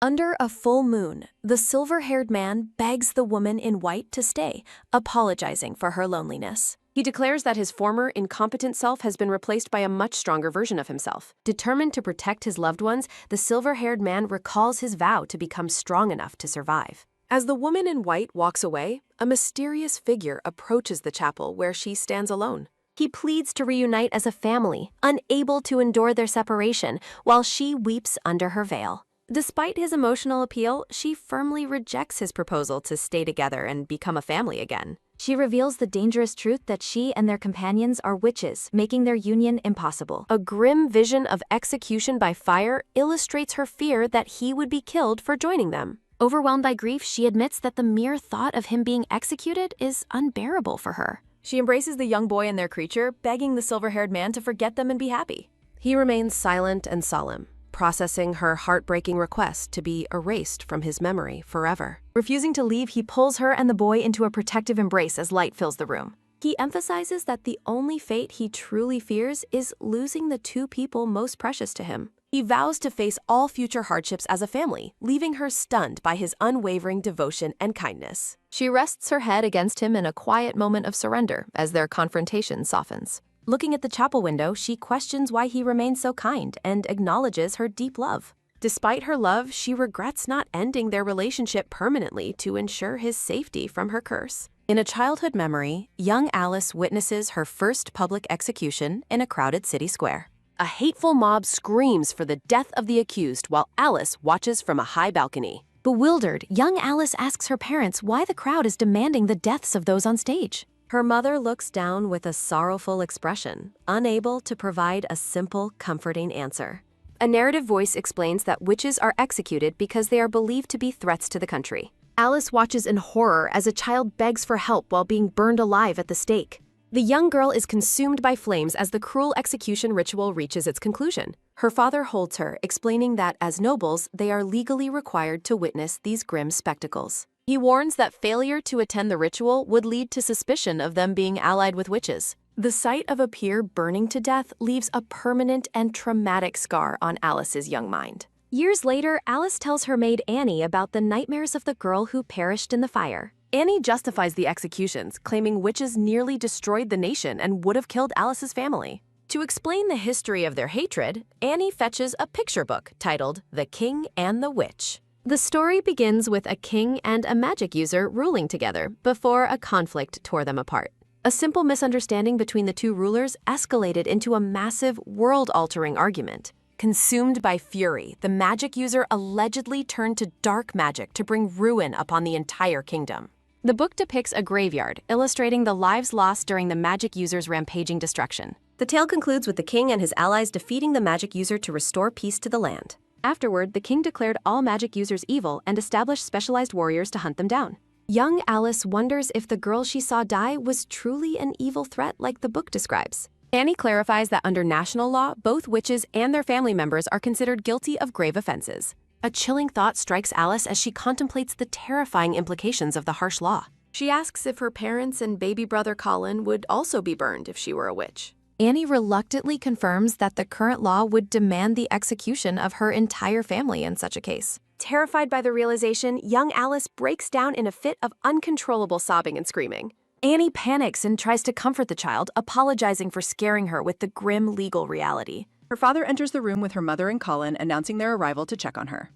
Under a full moon, the silver-haired man begs the woman in white to stay, apologizing for her loneliness. He declares that his former incompetent self has been replaced by a much stronger version of himself. Determined to protect his loved ones, the silver-haired man recalls his vow to become strong enough to survive. As the woman in white walks away, a mysterious figure approaches the chapel where she stands alone. He pleads to reunite as a family, unable to endure their separation, while she weeps under her veil. Despite his emotional appeal, she firmly rejects his proposal to stay together and become a family again. She reveals the dangerous truth that she and their companions are witches, making their union impossible. A grim vision of execution by fire illustrates her fear that he would be killed for joining them. Overwhelmed by grief, she admits that the mere thought of him being executed is unbearable for her. She embraces the young boy and their creature, begging the silver-haired man to forget them and be happy. He remains silent and solemn, processing her heartbreaking request to be erased from his memory forever. Refusing to leave, he pulls her and the boy into a protective embrace as light fills the room. He emphasizes that the only fate he truly fears is losing the two people most precious to him. He vows to face all future hardships as a family, leaving her stunned by his unwavering devotion and kindness. She rests her head against him in a quiet moment of surrender as their confrontation softens. Looking at the chapel window, she questions why he remains so kind and acknowledges her deep love. Despite her love, she regrets not ending their relationship permanently to ensure his safety from her curse. In a childhood memory, young Alice witnesses her first public execution in a crowded city square. A hateful mob screams for the death of the accused while Alice watches from a high balcony. Bewildered, young Alice asks her parents why the crowd is demanding the deaths of those on stage. Her mother looks down with a sorrowful expression, unable to provide a simple, comforting answer. A narrative voice explains that witches are executed because they are believed to be threats to the country. Alice watches in horror as a child begs for help while being burned alive at the stake. The young girl is consumed by flames as the cruel execution ritual reaches its conclusion. Her father holds her, explaining that as nobles, they are legally required to witness these grim spectacles. He warns that failure to attend the ritual would lead to suspicion of them being allied with witches. The sight of a peer burning to death leaves a permanent and traumatic scar on Alice's young mind. Years later, Alice tells her maid Annie about the nightmares of the girl who perished in the fire. Annie justifies the executions, claiming witches nearly destroyed the nation and would have killed Alice's family. To explain the history of their hatred, Annie fetches a picture book titled The King and the Witch. The story begins with a king and a magic user ruling together before a conflict tore them apart. A simple misunderstanding between the two rulers escalated into a massive, world-altering argument. Consumed by fury, the magic user allegedly turned to dark magic to bring ruin upon the entire kingdom. The book depicts a graveyard, illustrating the lives lost during the magic user's rampaging destruction. The tale concludes with the king and his allies defeating the magic user to restore peace to the land. Afterward, the king declared all magic users evil and established specialized warriors to hunt them down. Young Alice wonders if the girl she saw die was truly an evil threat like the book describes. Annie clarifies that under national law, both witches and their family members are considered guilty of grave offenses. A chilling thought strikes Alice as she contemplates the terrifying implications of the harsh law. She asks if her parents and baby brother Colin would also be burned if she were a witch. Annie reluctantly confirms that the current law would demand the execution of her entire family in such a case. Terrified by the realization, young Alice breaks down in a fit of uncontrollable sobbing and screaming. Annie panics and tries to comfort the child, apologizing for scaring her with the grim legal reality. Her father enters the room with her mother and Colin, announcing their arrival to check on her.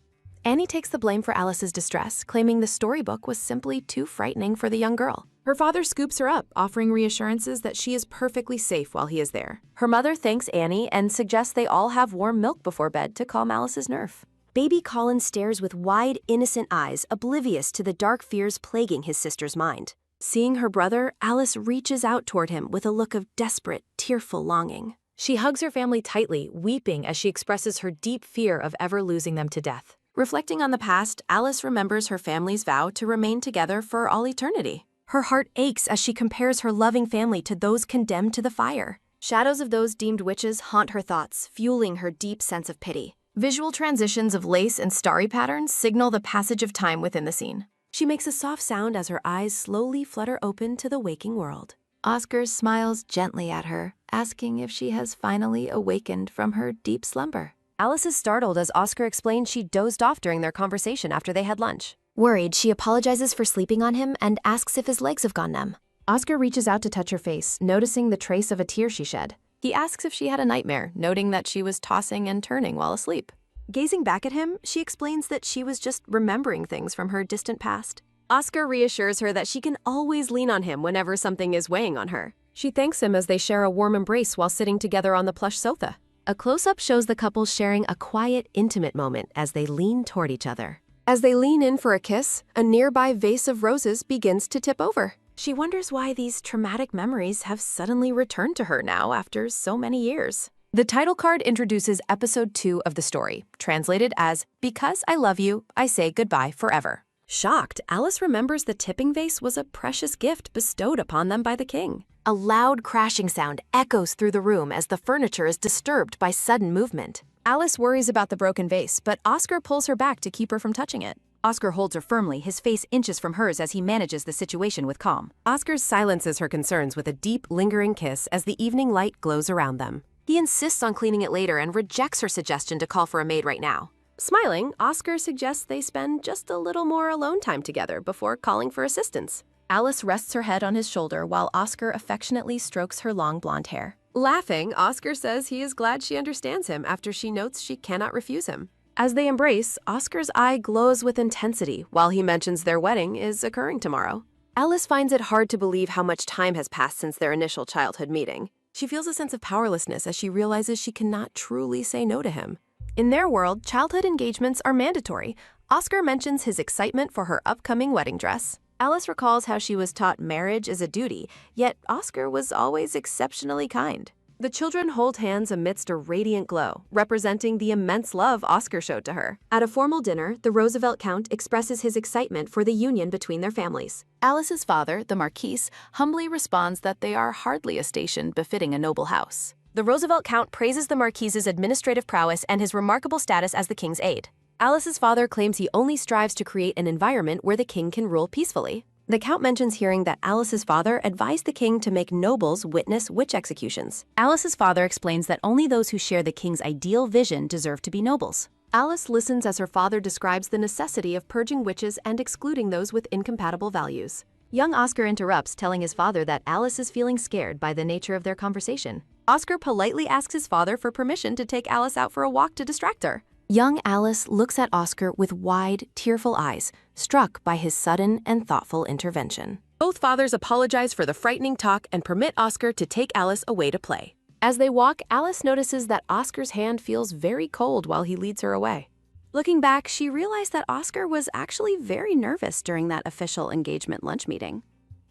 Annie takes the blame for Alice's distress, claiming the storybook was simply too frightening for the young girl. Her father scoops her up, offering reassurances that she is perfectly safe while he is there. Her mother thanks Annie and suggests they all have warm milk before bed to calm Alice's nerve. Baby Colin stares with wide, innocent eyes, oblivious to the dark fears plaguing his sister's mind. Seeing her brother, Alice reaches out toward him with a look of desperate, tearful longing. She hugs her family tightly, weeping as she expresses her deep fear of ever losing them to death. Reflecting on the past, Alice remembers her family's vow to remain together for all eternity. Her heart aches as she compares her loving family to those condemned to the fire. Shadows of those deemed witches haunt her thoughts, fueling her deep sense of pity. Visual transitions of lace and starry patterns signal the passage of time within the scene. She makes a soft sound as her eyes slowly flutter open to the waking world. Oscar smiles gently at her, asking if she has finally awakened from her deep slumber. Alice is startled as Oscar explains she dozed off during their conversation after they had lunch. Worried, she apologizes for sleeping on him and asks if his legs have gone numb. Oscar reaches out to touch her face, noticing the trace of a tear she shed. He asks if she had a nightmare, noting that she was tossing and turning while asleep. Gazing back at him, she explains that she was just remembering things from her distant past. Oscar reassures her that she can always lean on him whenever something is weighing on her. She thanks him as they share a warm embrace while sitting together on the plush sofa. A close-up shows the couple sharing a quiet, intimate moment as they lean toward each other. As they lean in for a kiss, a nearby vase of roses begins to tip over. She wonders why these traumatic memories have suddenly returned to her now after so many years. The title card introduces episode 2 of the story, translated as, "Because I love you, I say goodbye forever." Shocked, Alice remembers the tipping vase was a precious gift bestowed upon them by the king. A loud crashing sound echoes through the room as the furniture is disturbed by sudden movement. Alice worries about the broken vase, but Oscar pulls her back to keep her from touching it. Oscar holds her firmly, his face inches from hers as he manages the situation with calm. Oscar silences her concerns with a deep, lingering kiss as the evening light glows around them. He insists on cleaning it later and rejects her suggestion to call for a maid right now. Smiling, Oscar suggests they spend just a little more alone time together before calling for assistance. Alice rests her head on his shoulder while Oscar affectionately strokes her long blonde hair. Laughing, Oscar says he is glad she understands him after she notes she cannot refuse him. As they embrace, Oscar's eye glows with intensity while he mentions their wedding is occurring tomorrow. Alice finds it hard to believe how much time has passed since their initial childhood meeting. She feels a sense of powerlessness as she realizes she cannot truly say no to him. In their world, childhood engagements are mandatory. Oscar mentions his excitement for her upcoming wedding dress. Alice recalls how she was taught marriage is a duty, yet Oscar was always exceptionally kind. The children hold hands amidst a radiant glow, representing the immense love Oscar showed to her. At a formal dinner, the Roosevelt Count expresses his excitement for the union between their families. Alice's father, the Marquis, humbly responds that they are hardly a station befitting a noble house. The Roosevelt Count praises the Marquis's administrative prowess and his remarkable status as the king's aide. Alice's father claims he only strives to create an environment where the king can rule peacefully. The Count mentions hearing that Alice's father advised the king to make nobles witness witch executions. Alice's father explains that only those who share the king's ideal vision deserve to be nobles. Alice listens as her father describes the necessity of purging witches and excluding those with incompatible values. Young Oscar interrupts, telling his father that Alice is feeling scared by the nature of their conversation. Oscar politely asks his father for permission to take Alice out for a walk to distract her. Young Alice looks at Oscar with wide, tearful eyes, struck by his sudden and thoughtful intervention. Both fathers apologize for the frightening talk and permit Oscar to take Alice away to play. As they walk, Alice notices that Oscar's hand feels very cold while he leads her away. Looking back, she realized that Oscar was actually very nervous during that official engagement lunch meeting.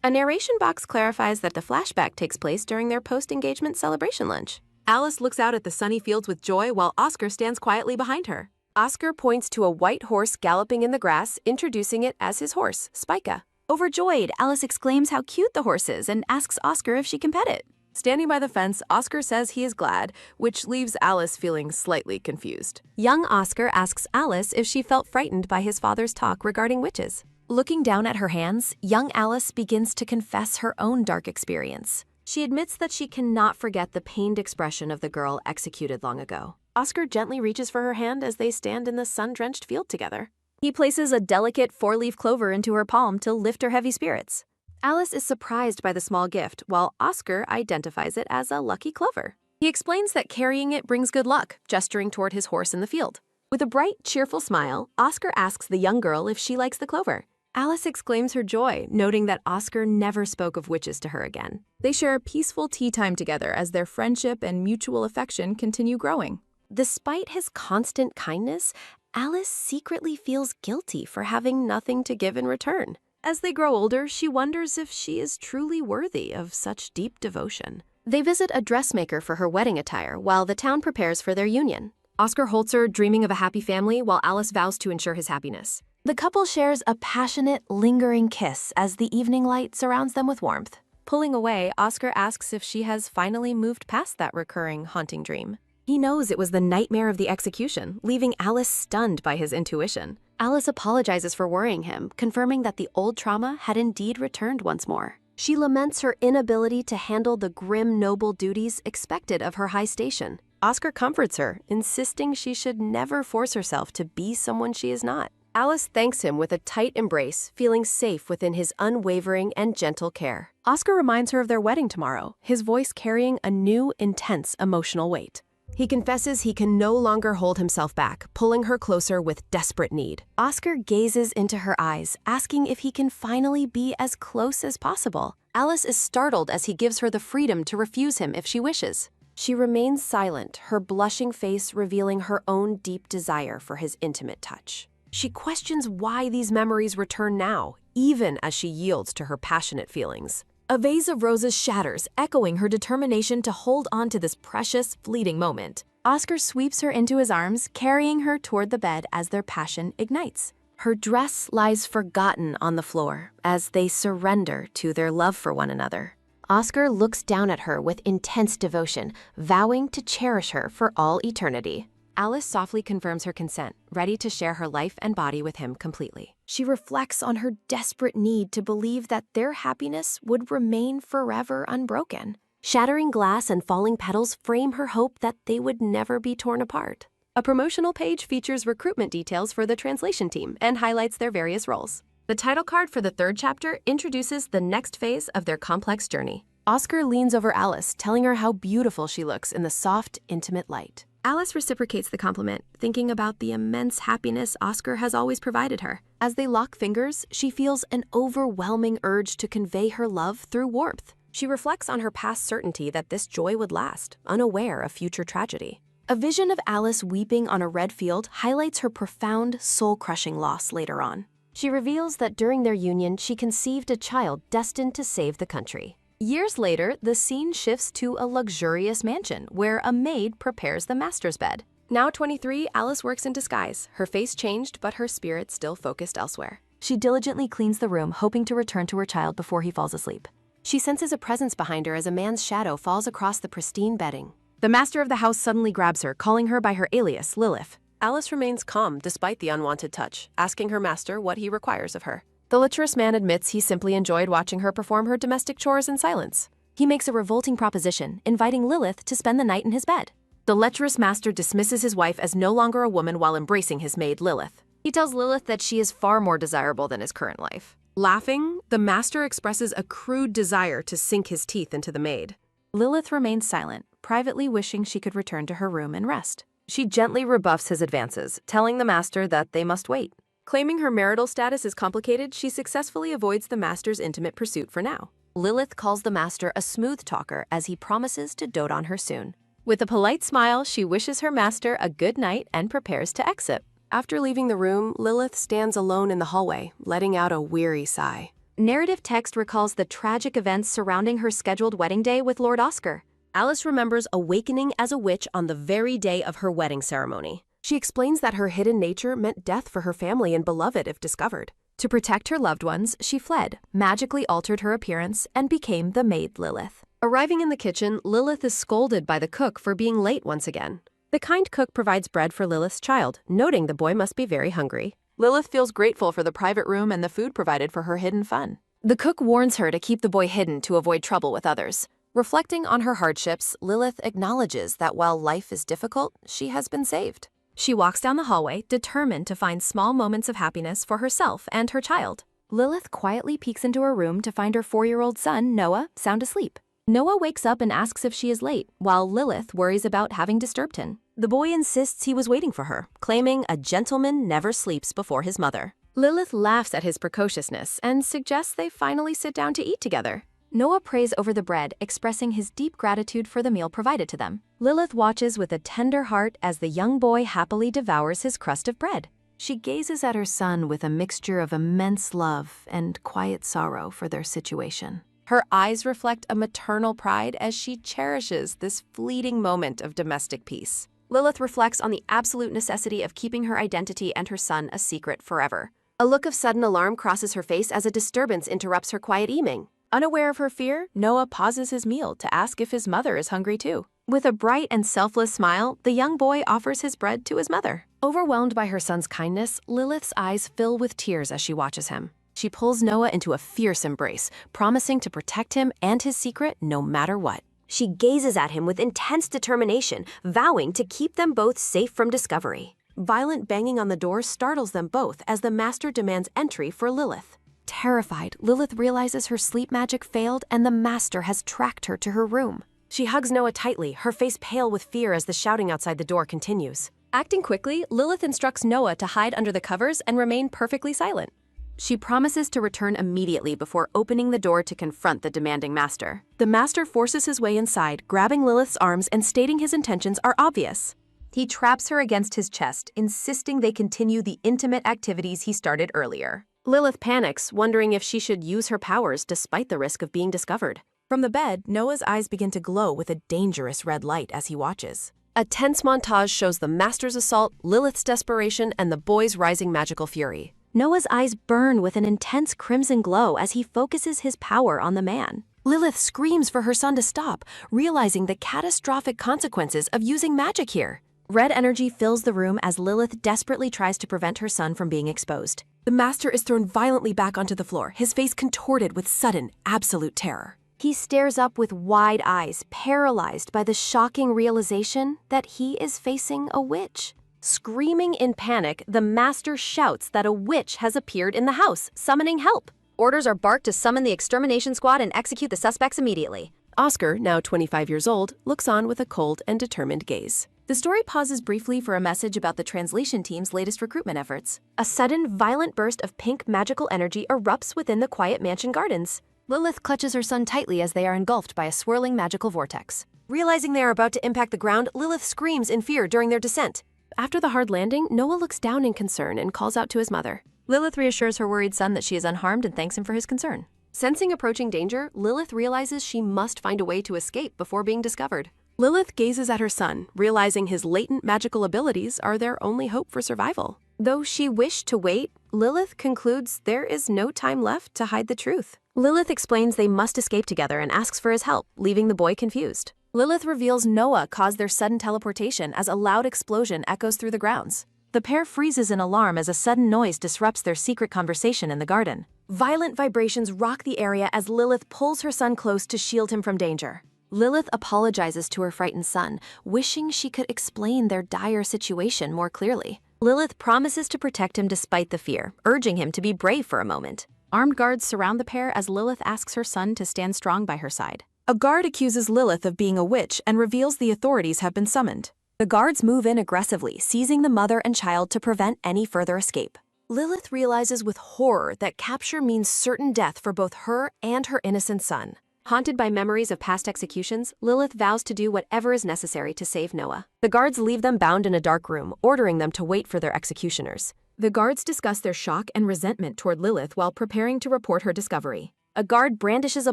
A narration box clarifies that the flashback takes place during their post-engagement celebration lunch. Alice looks out at the sunny fields with joy while Oscar stands quietly behind her. Oscar points to a white horse galloping in the grass, introducing it as his horse, Spica. Overjoyed, Alice exclaims how cute the horse is and asks Oscar if she can pet it. Standing by the fence, Oscar says he is glad, which leaves Alice feeling slightly confused. Young Oscar asks Alice if she felt frightened by his father's talk regarding witches. Looking down at her hands, young Alice begins to confess her own dark experience. She admits that she cannot forget the pained expression of the girl executed long ago. Oscar gently reaches for her hand as they stand in the sun-drenched field together. He places a delicate 4-leaf clover into her palm to lift her heavy spirits. Alice is surprised by the small gift, while Oscar identifies it as a lucky clover. He explains that carrying it brings good luck, gesturing toward his horse in the field. With a bright, cheerful smile, Oscar asks the young girl if she likes the clover. Alice exclaims her joy, noting that Oscar never spoke of witches to her again. They share a peaceful tea time together as their friendship and mutual affection continue growing. Despite his constant kindness, Alice secretly feels guilty for having nothing to give in return. As they grow older, she wonders if she is truly worthy of such deep devotion. They visit a dressmaker for her wedding attire while the town prepares for their union. Oscar holds her, dreaming of a happy family, while Alice vows to ensure his happiness. The couple shares a passionate, lingering kiss as the evening light surrounds them with warmth. Pulling away, Oscar asks if she has finally moved past that recurring, haunting dream. He knows it was the nightmare of the execution, leaving Alice stunned by his intuition. Alice apologizes for worrying him, confirming that the old trauma had indeed returned once more. She laments her inability to handle the grim, noble duties expected of her high station. Oscar comforts her, insisting she should never force herself to be someone she is not. Alice thanks him with a tight embrace, feeling safe within his unwavering and gentle care. Oscar reminds her of their wedding tomorrow, his voice carrying a new, intense emotional weight. He confesses he can no longer hold himself back, pulling her closer with desperate need. Oscar gazes into her eyes, asking if he can finally be as close as possible. Alice is startled as he gives her the freedom to refuse him if she wishes. She remains silent, her blushing face revealing her own deep desire for his intimate touch. She questions why these memories return now, even as she yields to her passionate feelings. A vase of roses shatters, echoing her determination to hold on to this precious, fleeting moment. Oscar sweeps her into his arms, carrying her toward the bed as their passion ignites. Her dress lies forgotten on the floor as they surrender to their love for one another. Oscar looks down at her with intense devotion, vowing to cherish her for all eternity. Alice softly confirms her consent, ready to share her life and body with him completely. She reflects on her desperate need to believe that their happiness would remain forever unbroken. Shattering glass and falling petals frame her hope that they would never be torn apart. A promotional page features recruitment details for the translation team and highlights their various roles. The title card for the third chapter introduces the next phase of their complex journey. Oscar leans over Alice, telling her how beautiful she looks in the soft, intimate light. Alice reciprocates the compliment, thinking about the immense happiness Oscar has always provided her. As they lock fingers, she feels an overwhelming urge to convey her love through warmth. She reflects on her past certainty that this joy would last, unaware of future tragedy. A vision of Alice weeping on a red field highlights her profound, soul-crushing loss later on. She reveals that during their union, she conceived a child destined to save the country. Years later, the scene shifts to a luxurious mansion where a maid prepares the master's bed. Now 23, Alice works in disguise, her face changed but her spirit still focused elsewhere. She diligently cleans the room, hoping to return to her child before he falls asleep. She senses a presence behind her as a man's shadow falls across the pristine bedding. The master of the house suddenly grabs her, calling her by her alias, Lilith. Alice remains calm despite the unwanted touch, asking her master what he requires of her. The lecherous man admits he simply enjoyed watching her perform her domestic chores in silence. He makes a revolting proposition, inviting Lilith to spend the night in his bed. The lecherous master dismisses his wife as no longer a woman while embracing his maid, Lilith. He tells Lilith that she is far more desirable than his current life. Laughing, the master expresses a crude desire to sink his teeth into the maid. Lilith remains silent, privately wishing she could return to her room and rest. She gently rebuffs his advances, telling the master that they must wait. Claiming her marital status is complicated, she successfully avoids the master's intimate pursuit for now. Lilith calls the master a smooth talker as he promises to dote on her soon. With a polite smile, she wishes her master a good night and prepares to exit. After leaving the room, Lilith stands alone in the hallway, letting out a weary sigh. Narrative text recalls the tragic events surrounding her scheduled wedding day with Lord Oscar. Alice remembers awakening as a witch on the very day of her wedding ceremony. She explains that her hidden nature meant death for her family and beloved if discovered. To protect her loved ones, she fled, magically altered her appearance, and became the maid Lilith. Arriving in the kitchen, Lilith is scolded by the cook for being late once again. The kind cook provides bread for Lilith's child, noting the boy must be very hungry. Lilith feels grateful for the private room and the food provided for her hidden fun. The cook warns her to keep the boy hidden to avoid trouble with others. Reflecting on her hardships, Lilith acknowledges that while life is difficult, she has been saved. She walks down the hallway, determined to find small moments of happiness for herself and her child. Lilith quietly peeks into her room to find her 4-year-old son, Noah, sound asleep. Noah wakes up and asks if she is late, while Lilith worries about having disturbed him. The boy insists he was waiting for her, claiming a gentleman never sleeps before his mother. Lilith laughs at his precociousness and suggests they finally sit down to eat together. Noah prays over the bread, expressing his deep gratitude for the meal provided to them. Lilith watches with a tender heart as the young boy happily devours his crust of bread. She gazes at her son with a mixture of immense love and quiet sorrow for their situation. Her eyes reflect a maternal pride as she cherishes this fleeting moment of domestic peace. Lilith reflects on the absolute necessity of keeping her identity and her son a secret forever. A look of sudden alarm crosses her face as a disturbance interrupts her quiet evening. Unaware of her fear, Noah pauses his meal to ask if his mother is hungry too. With a bright and selfless smile, the young boy offers his bread to his mother. Overwhelmed by her son's kindness, Lilith's eyes fill with tears as she watches him. She pulls Noah into a fierce embrace, promising to protect him and his secret no matter what. She gazes at him with intense determination, vowing to keep them both safe from discovery. Violent banging on the door startles them both as the master demands entry for Lilith. Terrified, Lilith realizes her sleep magic failed and the master has tracked her to her room. She hugs Noah tightly, her face pale with fear as the shouting outside the door continues. Acting quickly, Lilith instructs Noah to hide under the covers and remain perfectly silent. She promises to return immediately before opening the door to confront the demanding master. The master forces his way inside, grabbing Lilith's arms and stating his intentions are obvious. He traps her against his chest, insisting they continue the intimate activities he started earlier. Lilith panics, wondering if she should use her powers despite the risk of being discovered. From the bed, Noah's eyes begin to glow with a dangerous red light as he watches. A tense montage shows the master's assault, Lilith's desperation, and the boy's rising magical fury. Noah's eyes burn with an intense crimson glow as he focuses his power on the man. Lilith screams for her son to stop, realizing the catastrophic consequences of using magic here. Red energy fills the room as Lilith desperately tries to prevent her son from being exposed. The master is thrown violently back onto the floor, his face contorted with sudden, absolute terror. He stares up with wide eyes, paralyzed by the shocking realization that he is facing a witch. Screaming in panic, the master shouts that a witch has appeared in the house, summoning help. Orders are barked to summon the extermination squad and execute the suspects immediately. Oscar, now 25 years old, looks on with a cold and determined gaze. The story pauses briefly for a message about the translation team's latest recruitment efforts. A sudden, violent burst of pink magical energy erupts within the quiet mansion gardens. Lilith clutches her son tightly as they are engulfed by a swirling magical vortex. Realizing they are about to impact the ground, Lilith screams in fear during their descent. After the hard landing, Noah looks down in concern and calls out to his mother. Lilith reassures her worried son that she is unharmed and thanks him for his concern. Sensing approaching danger, Lilith realizes she must find a way to escape before being discovered. Lilith gazes at her son, realizing his latent magical abilities are their only hope for survival. Though she wished to wait, Lilith concludes there is no time left to hide the truth. Lilith explains they must escape together and asks for his help, leaving the boy confused. Lilith reveals Noah caused their sudden teleportation as a loud explosion echoes through the grounds. The pair freezes in alarm as a sudden noise disrupts their secret conversation in the garden. Violent vibrations rock the area as Lilith pulls her son close to shield him from danger. Lilith apologizes to her frightened son, wishing she could explain their dire situation more clearly. Lilith promises to protect him despite the fear, urging him to be brave for a moment. Armed guards surround the pair as Lilith asks her son to stand strong by her side. A guard accuses Lilith of being a witch and reveals the authorities have been summoned. The guards move in aggressively, seizing the mother and child to prevent any further escape. Lilith realizes with horror that capture means certain death for both her and her innocent son. Haunted by memories of past executions, Lilith vows to do whatever is necessary to save Noah. The guards leave them bound in a dark room, ordering them to wait for their executioners. The guards discuss their shock and resentment toward Lilith while preparing to report her discovery. A guard brandishes a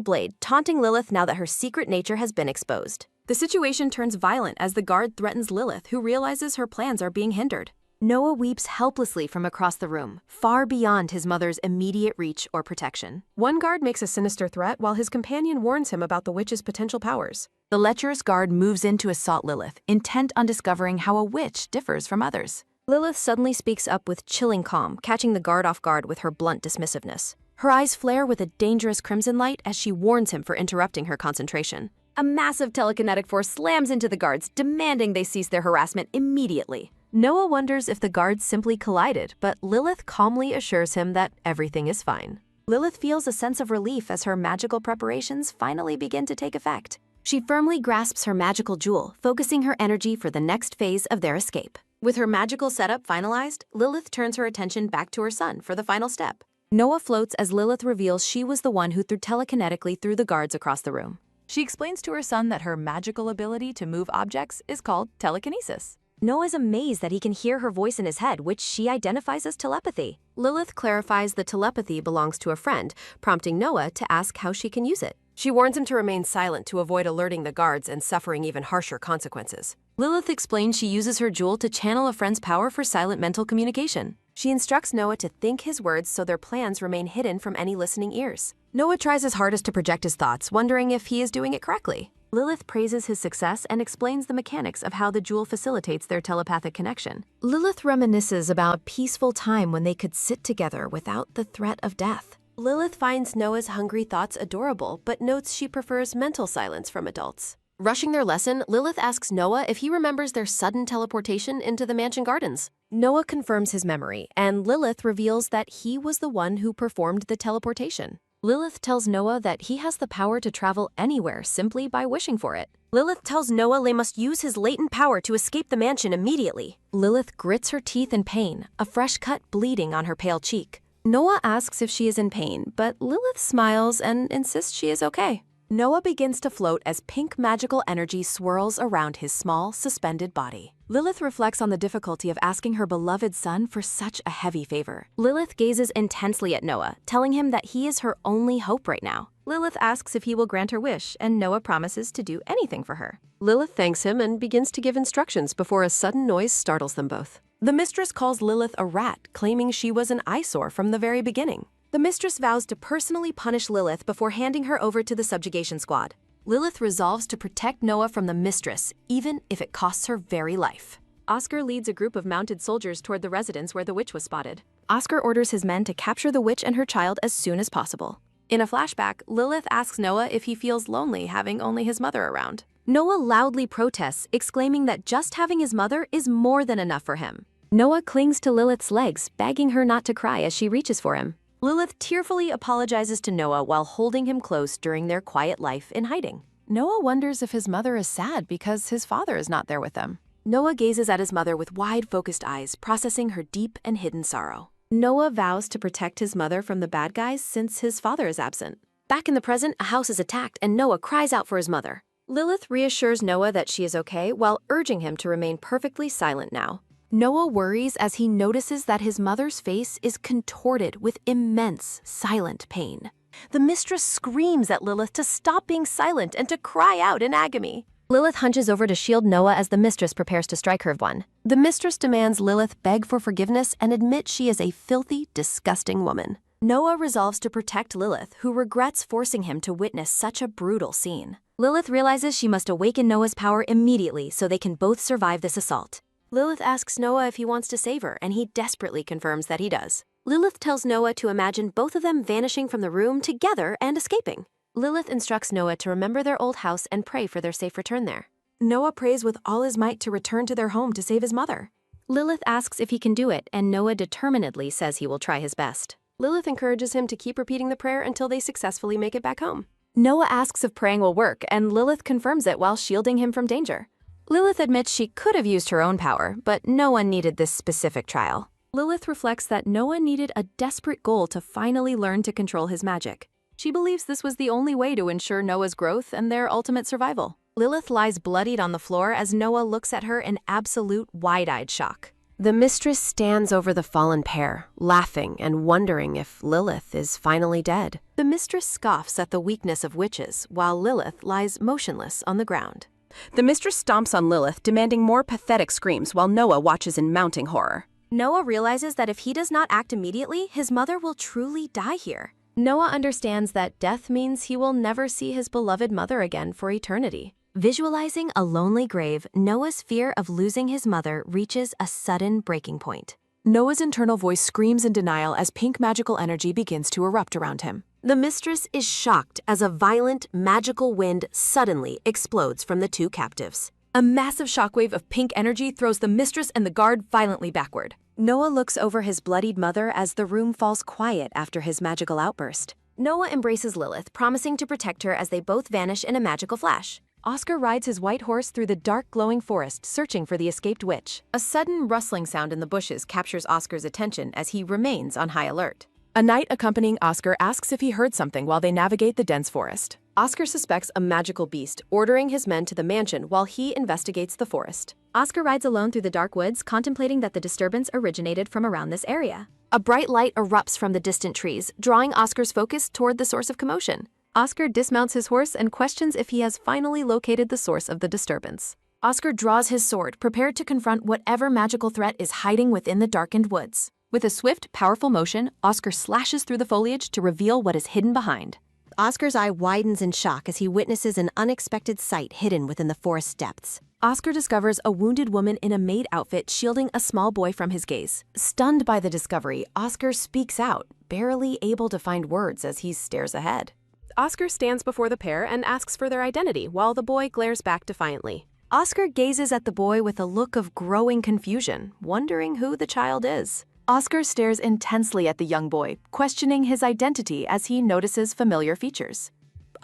blade, taunting Lilith now that her secret nature has been exposed. The situation turns violent as the guard threatens Lilith, who realizes her plans are being hindered. Noah weeps helplessly from across the room, far beyond his mother's immediate reach or protection. One guard makes a sinister threat while his companion warns him about the witch's potential powers. The lecherous guard moves in to assault Lilith, intent on discovering how a witch differs from others. Lilith suddenly speaks up with chilling calm, catching the guard off guard with her blunt dismissiveness. Her eyes flare with a dangerous crimson light as she warns him for interrupting her concentration. A massive telekinetic force slams into the guards, demanding they cease their harassment immediately. Noah wonders if the guards simply collided, but Lilith calmly assures him that everything is fine. Lilith feels a sense of relief as her magical preparations finally begin to take effect. She firmly grasps her magical jewel, focusing her energy for the next phase of their escape. With her magical setup finalized, Lilith turns her attention back to her son for the final step. Noah floats as Lilith reveals she was the one who threw telekinetically through the guards across the room. She explains to her son that her magical ability to move objects is called telekinesis. Noah is amazed that he can hear her voice in his head, which she identifies as telepathy. Lilith clarifies the telepathy belongs to a friend, prompting Noah to ask how she can use it. She warns him to remain silent to avoid alerting the guards and suffering even harsher consequences. Lilith explains she uses her jewel to channel a friend's power for silent mental communication. She instructs Noah to think his words so their plans remain hidden from any listening ears. Noah tries his hardest to project his thoughts, wondering if he is doing it correctly. Lilith praises his success and explains the mechanics of how the jewel facilitates their telepathic connection. Lilith reminisces about a peaceful time when they could sit together without the threat of death. Lilith finds Noah's hungry thoughts adorable, but notes she prefers mental silence from adults. Rushing their lesson, Lilith asks Noah if he remembers their sudden teleportation into the mansion gardens. Noah confirms his memory, and Lilith reveals that he was the one who performed the teleportation. Lilith tells Noah that he has the power to travel anywhere simply by wishing for it. Lilith tells Noah they must use his latent power to escape the mansion immediately. Lilith grits her teeth in pain, a fresh cut bleeding on her pale cheek. Noah asks if she is in pain, but Lilith smiles and insists she is okay. Noah begins to float as pink magical energy swirls around his small, suspended body. Lilith reflects on the difficulty of asking her beloved son for such a heavy favor. Lilith gazes intensely at Noah, telling him that he is her only hope right now. Lilith asks if he will grant her wish, and Noah promises to do anything for her. Lilith thanks him and begins to give instructions before a sudden noise startles them both. The mistress calls Lilith a rat, claiming she was an eyesore from the very beginning. The mistress vows to personally punish Lilith before handing her over to the subjugation squad. Lilith resolves to protect Noah from the mistress, even if it costs her very life. Oscar leads a group of mounted soldiers toward the residence where the witch was spotted. Oscar orders his men to capture the witch and her child as soon as possible. In a flashback, Lilith asks Noah if he feels lonely having only his mother around. Noah loudly protests, exclaiming that just having his mother is more than enough for him. Noah clings to Lilith's legs, begging her not to cry as she reaches for him. Lilith tearfully apologizes to Noah while holding him close during their quiet life in hiding. Noah wonders if his mother is sad because his father is not there with them. Noah gazes at his mother with wide-focused eyes, processing her deep and hidden sorrow. Noah vows to protect his mother from the bad guys since his father is absent. Back in the present, a house is attacked and Noah cries out for his mother. Lilith reassures Noah that she is okay while urging him to remain perfectly silent now. Noah worries as he notices that his mother's face is contorted with immense, silent pain. The mistress screams at Lilith to stop being silent and to cry out in agony. Lilith hunches over to shield Noah as the mistress prepares to strike her one. The mistress demands Lilith beg for forgiveness and admit she is a filthy, disgusting woman. Noah resolves to protect Lilith, who regrets forcing him to witness such a brutal scene. Lilith realizes she must awaken Noah's power immediately so they can both survive this assault. Lilith asks Noah if he wants to save her, and he desperately confirms that he does. Lilith tells Noah to imagine both of them vanishing from the room together and escaping. Lilith instructs Noah to remember their old house and pray for their safe return there. Noah prays with all his might to return to their home to save his mother. Lilith asks if he can do it, and Noah determinedly says he will try his best. Lilith encourages him to keep repeating the prayer until they successfully make it back home. Noah asks if praying will work, and Lilith confirms it while shielding him from danger. Lilith admits she could have used her own power, but no one needed this specific trial. Lilith reflects that Noah needed a desperate goal to finally learn to control his magic. She believes this was the only way to ensure Noah's growth and their ultimate survival. Lilith lies bloodied on the floor as Noah looks at her in absolute wide-eyed shock. The mistress stands over the fallen pair, laughing and wondering if Lilith is finally dead. The mistress scoffs at the weakness of witches, while Lilith lies motionless on the ground. The mistress stomps on Lilith, demanding more pathetic screams while Noah watches in mounting horror. Noah realizes that if he does not act immediately, his mother will truly die here. Noah understands that death means he will never see his beloved mother again for eternity. Visualizing a lonely grave, Noah's fear of losing his mother reaches a sudden breaking point. Noah's internal voice screams in denial as pink magical energy begins to erupt around him. The mistress is shocked as a violent, magical wind suddenly explodes from the two captives. A massive shockwave of pink energy throws the mistress and the guard violently backward. Noah looks over his bloodied mother as the room falls quiet after his magical outburst. Noah embraces Lilith, promising to protect her as they both vanish in a magical flash. Oscar rides his white horse through the dark, glowing forest, searching for the escaped witch. A sudden rustling sound in the bushes captures Oscar's attention as he remains on high alert. A knight accompanying Oscar asks if he heard something while they navigate the dense forest. Oscar suspects a magical beast, ordering his men to the mansion while he investigates the forest. Oscar rides alone through the dark woods, contemplating that the disturbance originated from around this area. A bright light erupts from the distant trees, drawing Oscar's focus toward the source of commotion. Oscar dismounts his horse and questions if he has finally located the source of the disturbance. Oscar draws his sword, prepared to confront whatever magical threat is hiding within the darkened woods. With a swift, powerful motion, Oscar slashes through the foliage to reveal what is hidden behind. Oscar's eye widens in shock as he witnesses an unexpected sight hidden within the forest depths. Oscar discovers a wounded woman in a maid outfit shielding a small boy from his gaze. Stunned by the discovery, Oscar speaks out, barely able to find words as he stares ahead. Oscar stands before the pair and asks for their identity, while the boy glares back defiantly. Oscar gazes at the boy with a look of growing confusion, wondering who the child is. Oscar stares intensely at the young boy, questioning his identity as he notices familiar features.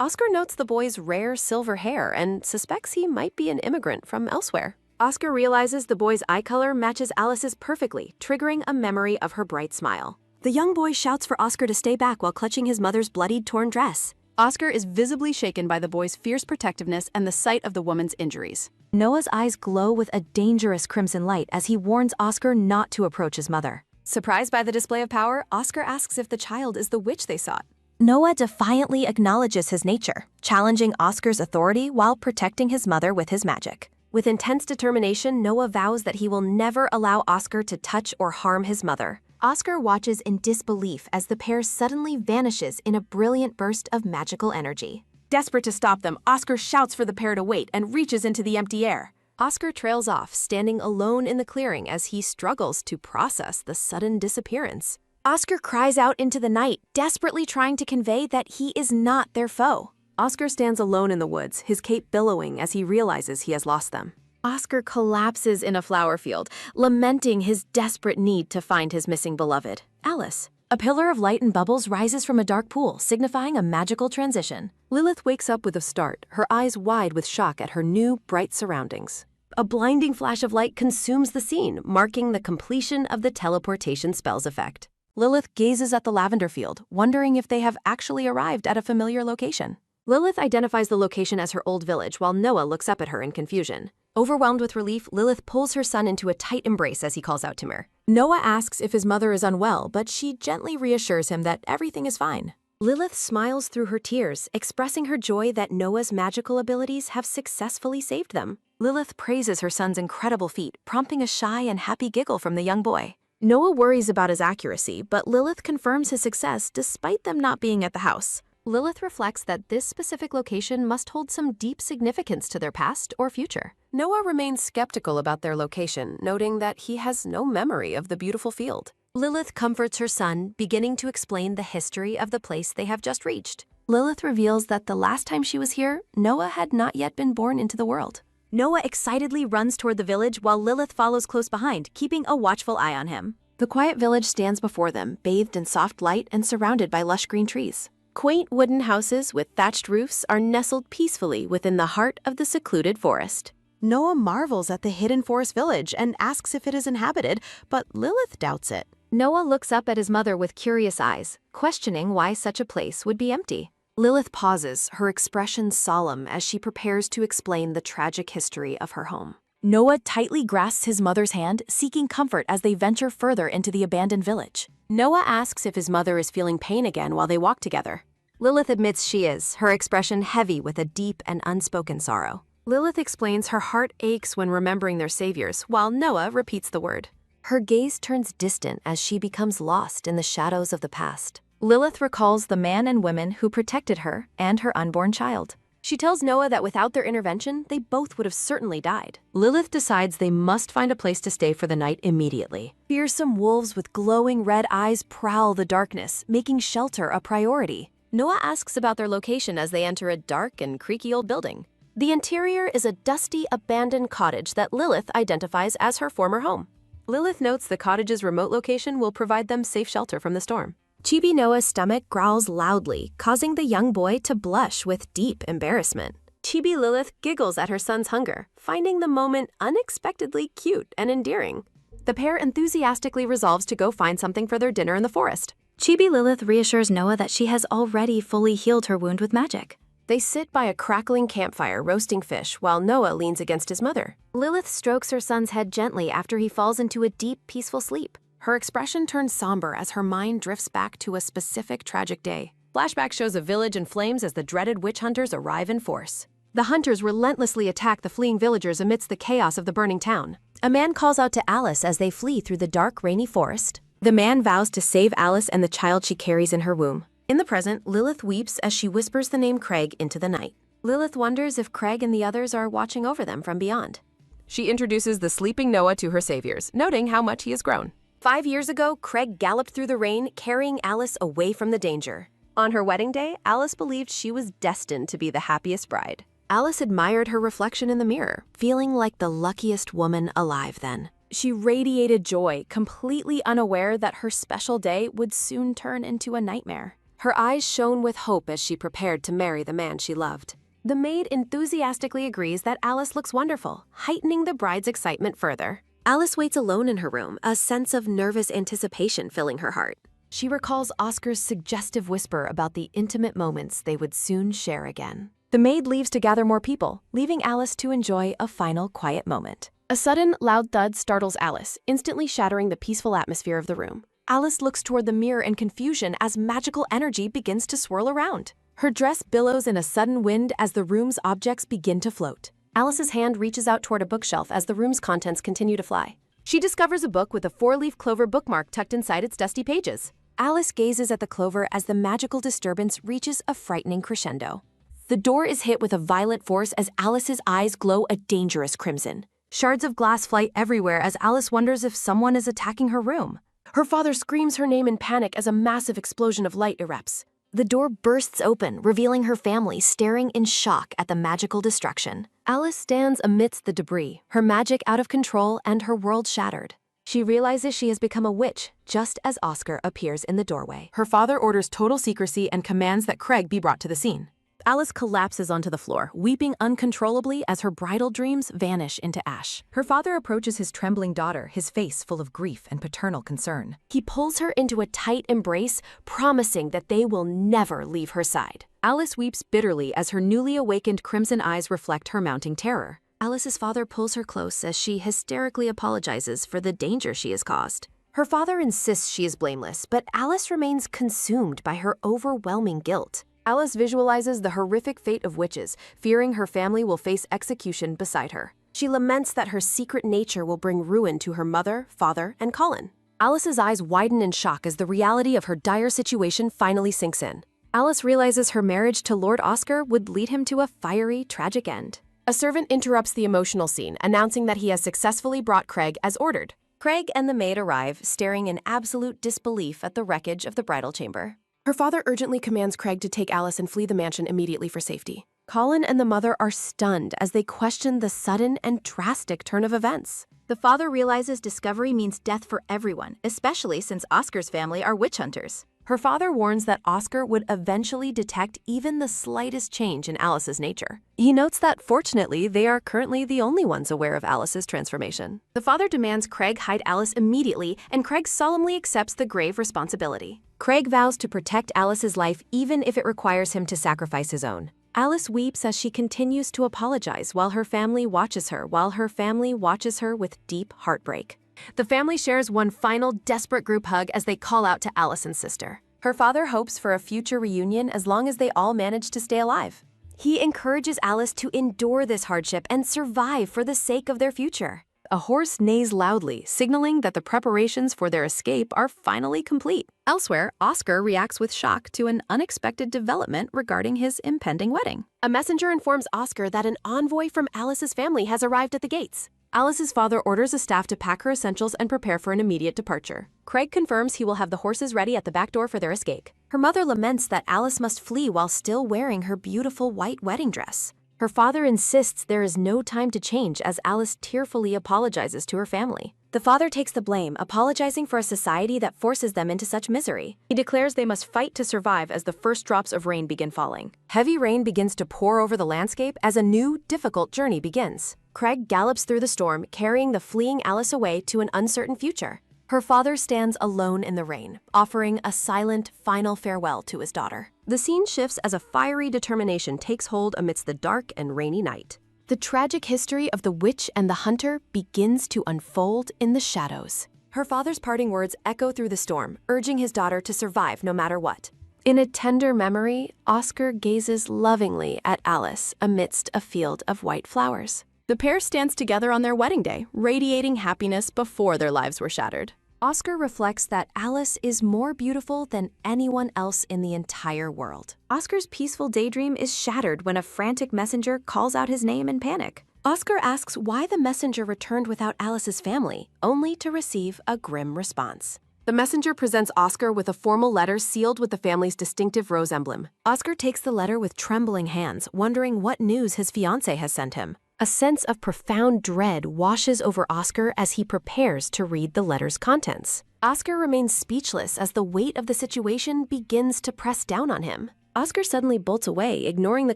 Oscar notes the boy's rare silver hair and suspects he might be an immigrant from elsewhere. Oscar realizes the boy's eye color matches Alice's perfectly, triggering a memory of her bright smile. The young boy shouts for Oscar to stay back while clutching his mother's bloodied, torn dress. Oscar is visibly shaken by the boy's fierce protectiveness and the sight of the woman's injuries. Noah's eyes glow with a dangerous crimson light as he warns Oscar not to approach his mother. Surprised by the display of power, Oscar asks if the child is the witch they sought. Noah defiantly acknowledges his nature, challenging Oscar's authority while protecting his mother with his magic. With intense determination, Noah vows that he will never allow Oscar to touch or harm his mother. Oscar watches in disbelief as the pair suddenly vanishes in a brilliant burst of magical energy. Desperate to stop them, Oscar shouts for the pair to wait and reaches into the empty air. Oscar trails off, standing alone in the clearing as he struggles to process the sudden disappearance. Oscar cries out into the night, desperately trying to convey that he is not their foe. Oscar stands alone in the woods, his cape billowing as he realizes he has lost them. Oscar collapses in a flower field, lamenting his desperate need to find his missing beloved, Alice. A pillar of light and bubbles rises from a dark pool, signifying a magical transition. Lilith wakes up with a start, her eyes wide with shock at her new, bright surroundings. A blinding flash of light consumes the scene, marking the completion of the teleportation spell's effect. Lilith gazes at the lavender field, wondering if they have actually arrived at a familiar location. Lilith identifies the location as her old village, while Noah looks up at her in confusion. Overwhelmed with relief, Lilith pulls her son into a tight embrace as he calls out to her. Noah asks if his mother is unwell, but she gently reassures him that everything is fine. Lilith smiles through her tears, expressing her joy that Noah's magical abilities have successfully saved them. Lilith praises her son's incredible feat, prompting a shy and happy giggle from the young boy. Noah worries about his accuracy, but Lilith confirms his success despite them not being at the house. Lilith reflects that this specific location must hold some deep significance to their past or future. Noah remains skeptical about their location, noting that he has no memory of the beautiful field. Lilith comforts her son, beginning to explain the history of the place they have just reached. Lilith reveals that the last time she was here, Noah had not yet been born into the world. Noah excitedly runs toward the village while Lilith follows close behind, keeping a watchful eye on him. The quiet village stands before them, bathed in soft light and surrounded by lush green trees. Quaint wooden houses with thatched roofs are nestled peacefully within the heart of the secluded forest. Noah marvels at the hidden forest village and asks if it is inhabited, but Lilith doubts it. Noah looks up at his mother with curious eyes, questioning why such a place would be empty. Lilith pauses, her expression solemn as she prepares to explain the tragic history of her home. Noah tightly grasps his mother's hand, seeking comfort as they venture further into the abandoned village. Noah asks if his mother is feeling pain again while they walk together. Lilith admits she is, her expression heavy with a deep and unspoken sorrow. Lilith explains her heart aches when remembering their saviors, while Noah repeats the word. Her gaze turns distant as she becomes lost in the shadows of the past. Lilith recalls the man and women who protected her and her unborn child. She tells Noah that without their intervention, they both would have certainly died. Lilith decides they must find a place to stay for the night immediately. Fearsome wolves with glowing red eyes prowl the darkness, making shelter a priority. Noah asks about their location as they enter a dark and creaky old building. The interior is a dusty, abandoned cottage that Lilith identifies as her former home. Lilith notes the cottage's remote location will provide them safe shelter from the storm. Chibi Noah's stomach growls loudly, causing the young boy to blush with deep embarrassment. Chibi Lilith giggles at her son's hunger, finding the moment unexpectedly cute and endearing. The pair enthusiastically resolves to go find something for their dinner in the forest. Chibi Lilith reassures Noah that she has already fully healed her wound with magic. They sit by a crackling campfire roasting fish while Noah leans against his mother. Lilith strokes her son's head gently after he falls into a deep, peaceful sleep. Her expression turns somber as her mind drifts back to a specific tragic day. Flashback shows a village in flames as the dreaded witch hunters arrive in force. The hunters relentlessly attack the fleeing villagers amidst the chaos of the burning town. A man calls out to Alice as they flee through the dark, rainy forest. The man vows to save Alice and the child she carries in her womb. In the present, Lilith weeps as she whispers the name Craig into the night. Lilith wonders if Craig and the others are watching over them from beyond. She introduces the sleeping Noah to her saviors, noting how much he has grown. 5 years ago, Craig galloped through the rain, carrying Alice away from the danger. On her wedding day, Alice believed she was destined to be the happiest bride. Alice admired her reflection in the mirror, feeling like the luckiest woman alive then. She radiated joy, completely unaware that her special day would soon turn into a nightmare. Her eyes shone with hope as she prepared to marry the man she loved. The maid enthusiastically agrees that Alice looks wonderful, heightening the bride's excitement further. Alice waits alone in her room, a sense of nervous anticipation filling her heart. She recalls Oscar's suggestive whisper about the intimate moments they would soon share again. The maid leaves to gather more people, leaving Alice to enjoy a final quiet moment. A sudden, loud thud startles Alice, instantly shattering the peaceful atmosphere of the room. Alice looks toward the mirror in confusion as magical energy begins to swirl around. Her dress billows in a sudden wind as the room's objects begin to float. Alice's hand reaches out toward a bookshelf as the room's contents continue to fly. She discovers a book with a four-leaf clover bookmark tucked inside its dusty pages. Alice gazes at the clover as the magical disturbance reaches a frightening crescendo. The door is hit with a violent force as Alice's eyes glow a dangerous crimson. Shards of glass fly everywhere as Alice wonders if someone is attacking her room. Her father screams her name in panic as a massive explosion of light erupts. The door bursts open, revealing her family staring in shock at the magical destruction. Alice stands amidst the debris, her magic out of control and her world shattered. She realizes she has become a witch just as Oscar appears in the doorway. Her father orders total secrecy and commands that Craig be brought to the scene. Alice collapses onto the floor, weeping uncontrollably as her bridal dreams vanish into ash. Her father approaches his trembling daughter, his face full of grief and paternal concern. He pulls her into a tight embrace, promising that they will never leave her side. Alice weeps bitterly as her newly awakened crimson eyes reflect her mounting terror. Alice's father pulls her close as she hysterically apologizes for the danger she has caused. Her father insists she is blameless, but Alice remains consumed by her overwhelming guilt. Alice visualizes the horrific fate of witches, fearing her family will face execution beside her. She laments that her secret nature will bring ruin to her mother, father, and Colin. Alice's eyes widen in shock as the reality of her dire situation finally sinks in. Alice realizes her marriage to Lord Oscar would lead him to a fiery, tragic end. A servant interrupts the emotional scene, announcing that he has successfully brought Craig as ordered. Craig and the maid arrive, staring in absolute disbelief at the wreckage of the bridal chamber. Her father urgently commands Craig to take Alice and flee the mansion immediately for safety. Colin and the mother are stunned as they question the sudden and drastic turn of events. The father realizes discovery means death for everyone, especially since Oscar's family are witch hunters. Her father warns that Oscar would eventually detect even the slightest change in Alice's nature. He notes that, fortunately, they are currently the only ones aware of Alice's transformation. The father demands Craig hide Alice immediately, and Craig solemnly accepts the grave responsibility. Craig vows to protect Alice's life even if it requires him to sacrifice his own. Alice weeps as she continues to apologize while her family watches her with deep heartbreak. The family shares one final desperate group hug as they call out to Allison's sister. Her father hopes for a future reunion as long as they all manage to stay alive. He encourages Alice to endure this hardship and survive for the sake of their future. A horse neighs loudly, signaling that the preparations for their escape are finally complete. Elsewhere, Oscar reacts with shock to an unexpected development regarding his impending wedding. A messenger informs Oscar that an envoy from Alice's family has arrived at the gates. Alice's father orders a staff to pack her essentials and prepare for an immediate departure. Craig confirms he will have the horses ready at the back door for their escape. Her mother laments that Alice must flee while still wearing her beautiful white wedding dress. Her father insists there is no time to change as Alice tearfully apologizes to her family. The father takes the blame, apologizing for a society that forces them into such misery. He declares they must fight to survive as the first drops of rain begin falling. Heavy rain begins to pour over the landscape as a new, difficult journey begins. Craig gallops through the storm, carrying the fleeing Alice away to an uncertain future. Her father stands alone in the rain, offering a silent, final farewell to his daughter. The scene shifts as a fiery determination takes hold amidst the dark and rainy night. The tragic history of the witch and the hunter begins to unfold in the shadows. Her father's parting words echo through the storm, urging his daughter to survive no matter what. In a tender memory, Oscar gazes lovingly at Alice amidst a field of white flowers. The pair stands together on their wedding day, radiating happiness before their lives were shattered. Oscar reflects that Alice is more beautiful than anyone else in the entire world. Oscar's peaceful daydream is shattered when a frantic messenger calls out his name in panic. Oscar asks why the messenger returned without Alice's family, only to receive a grim response. The messenger presents Oscar with a formal letter sealed with the family's distinctive rose emblem. Oscar takes the letter with trembling hands, wondering what news his fiancé has sent him. A sense of profound dread washes over Oscar as he prepares to read the letter's contents. Oscar remains speechless as the weight of the situation begins to press down on him. Oscar suddenly bolts away, ignoring the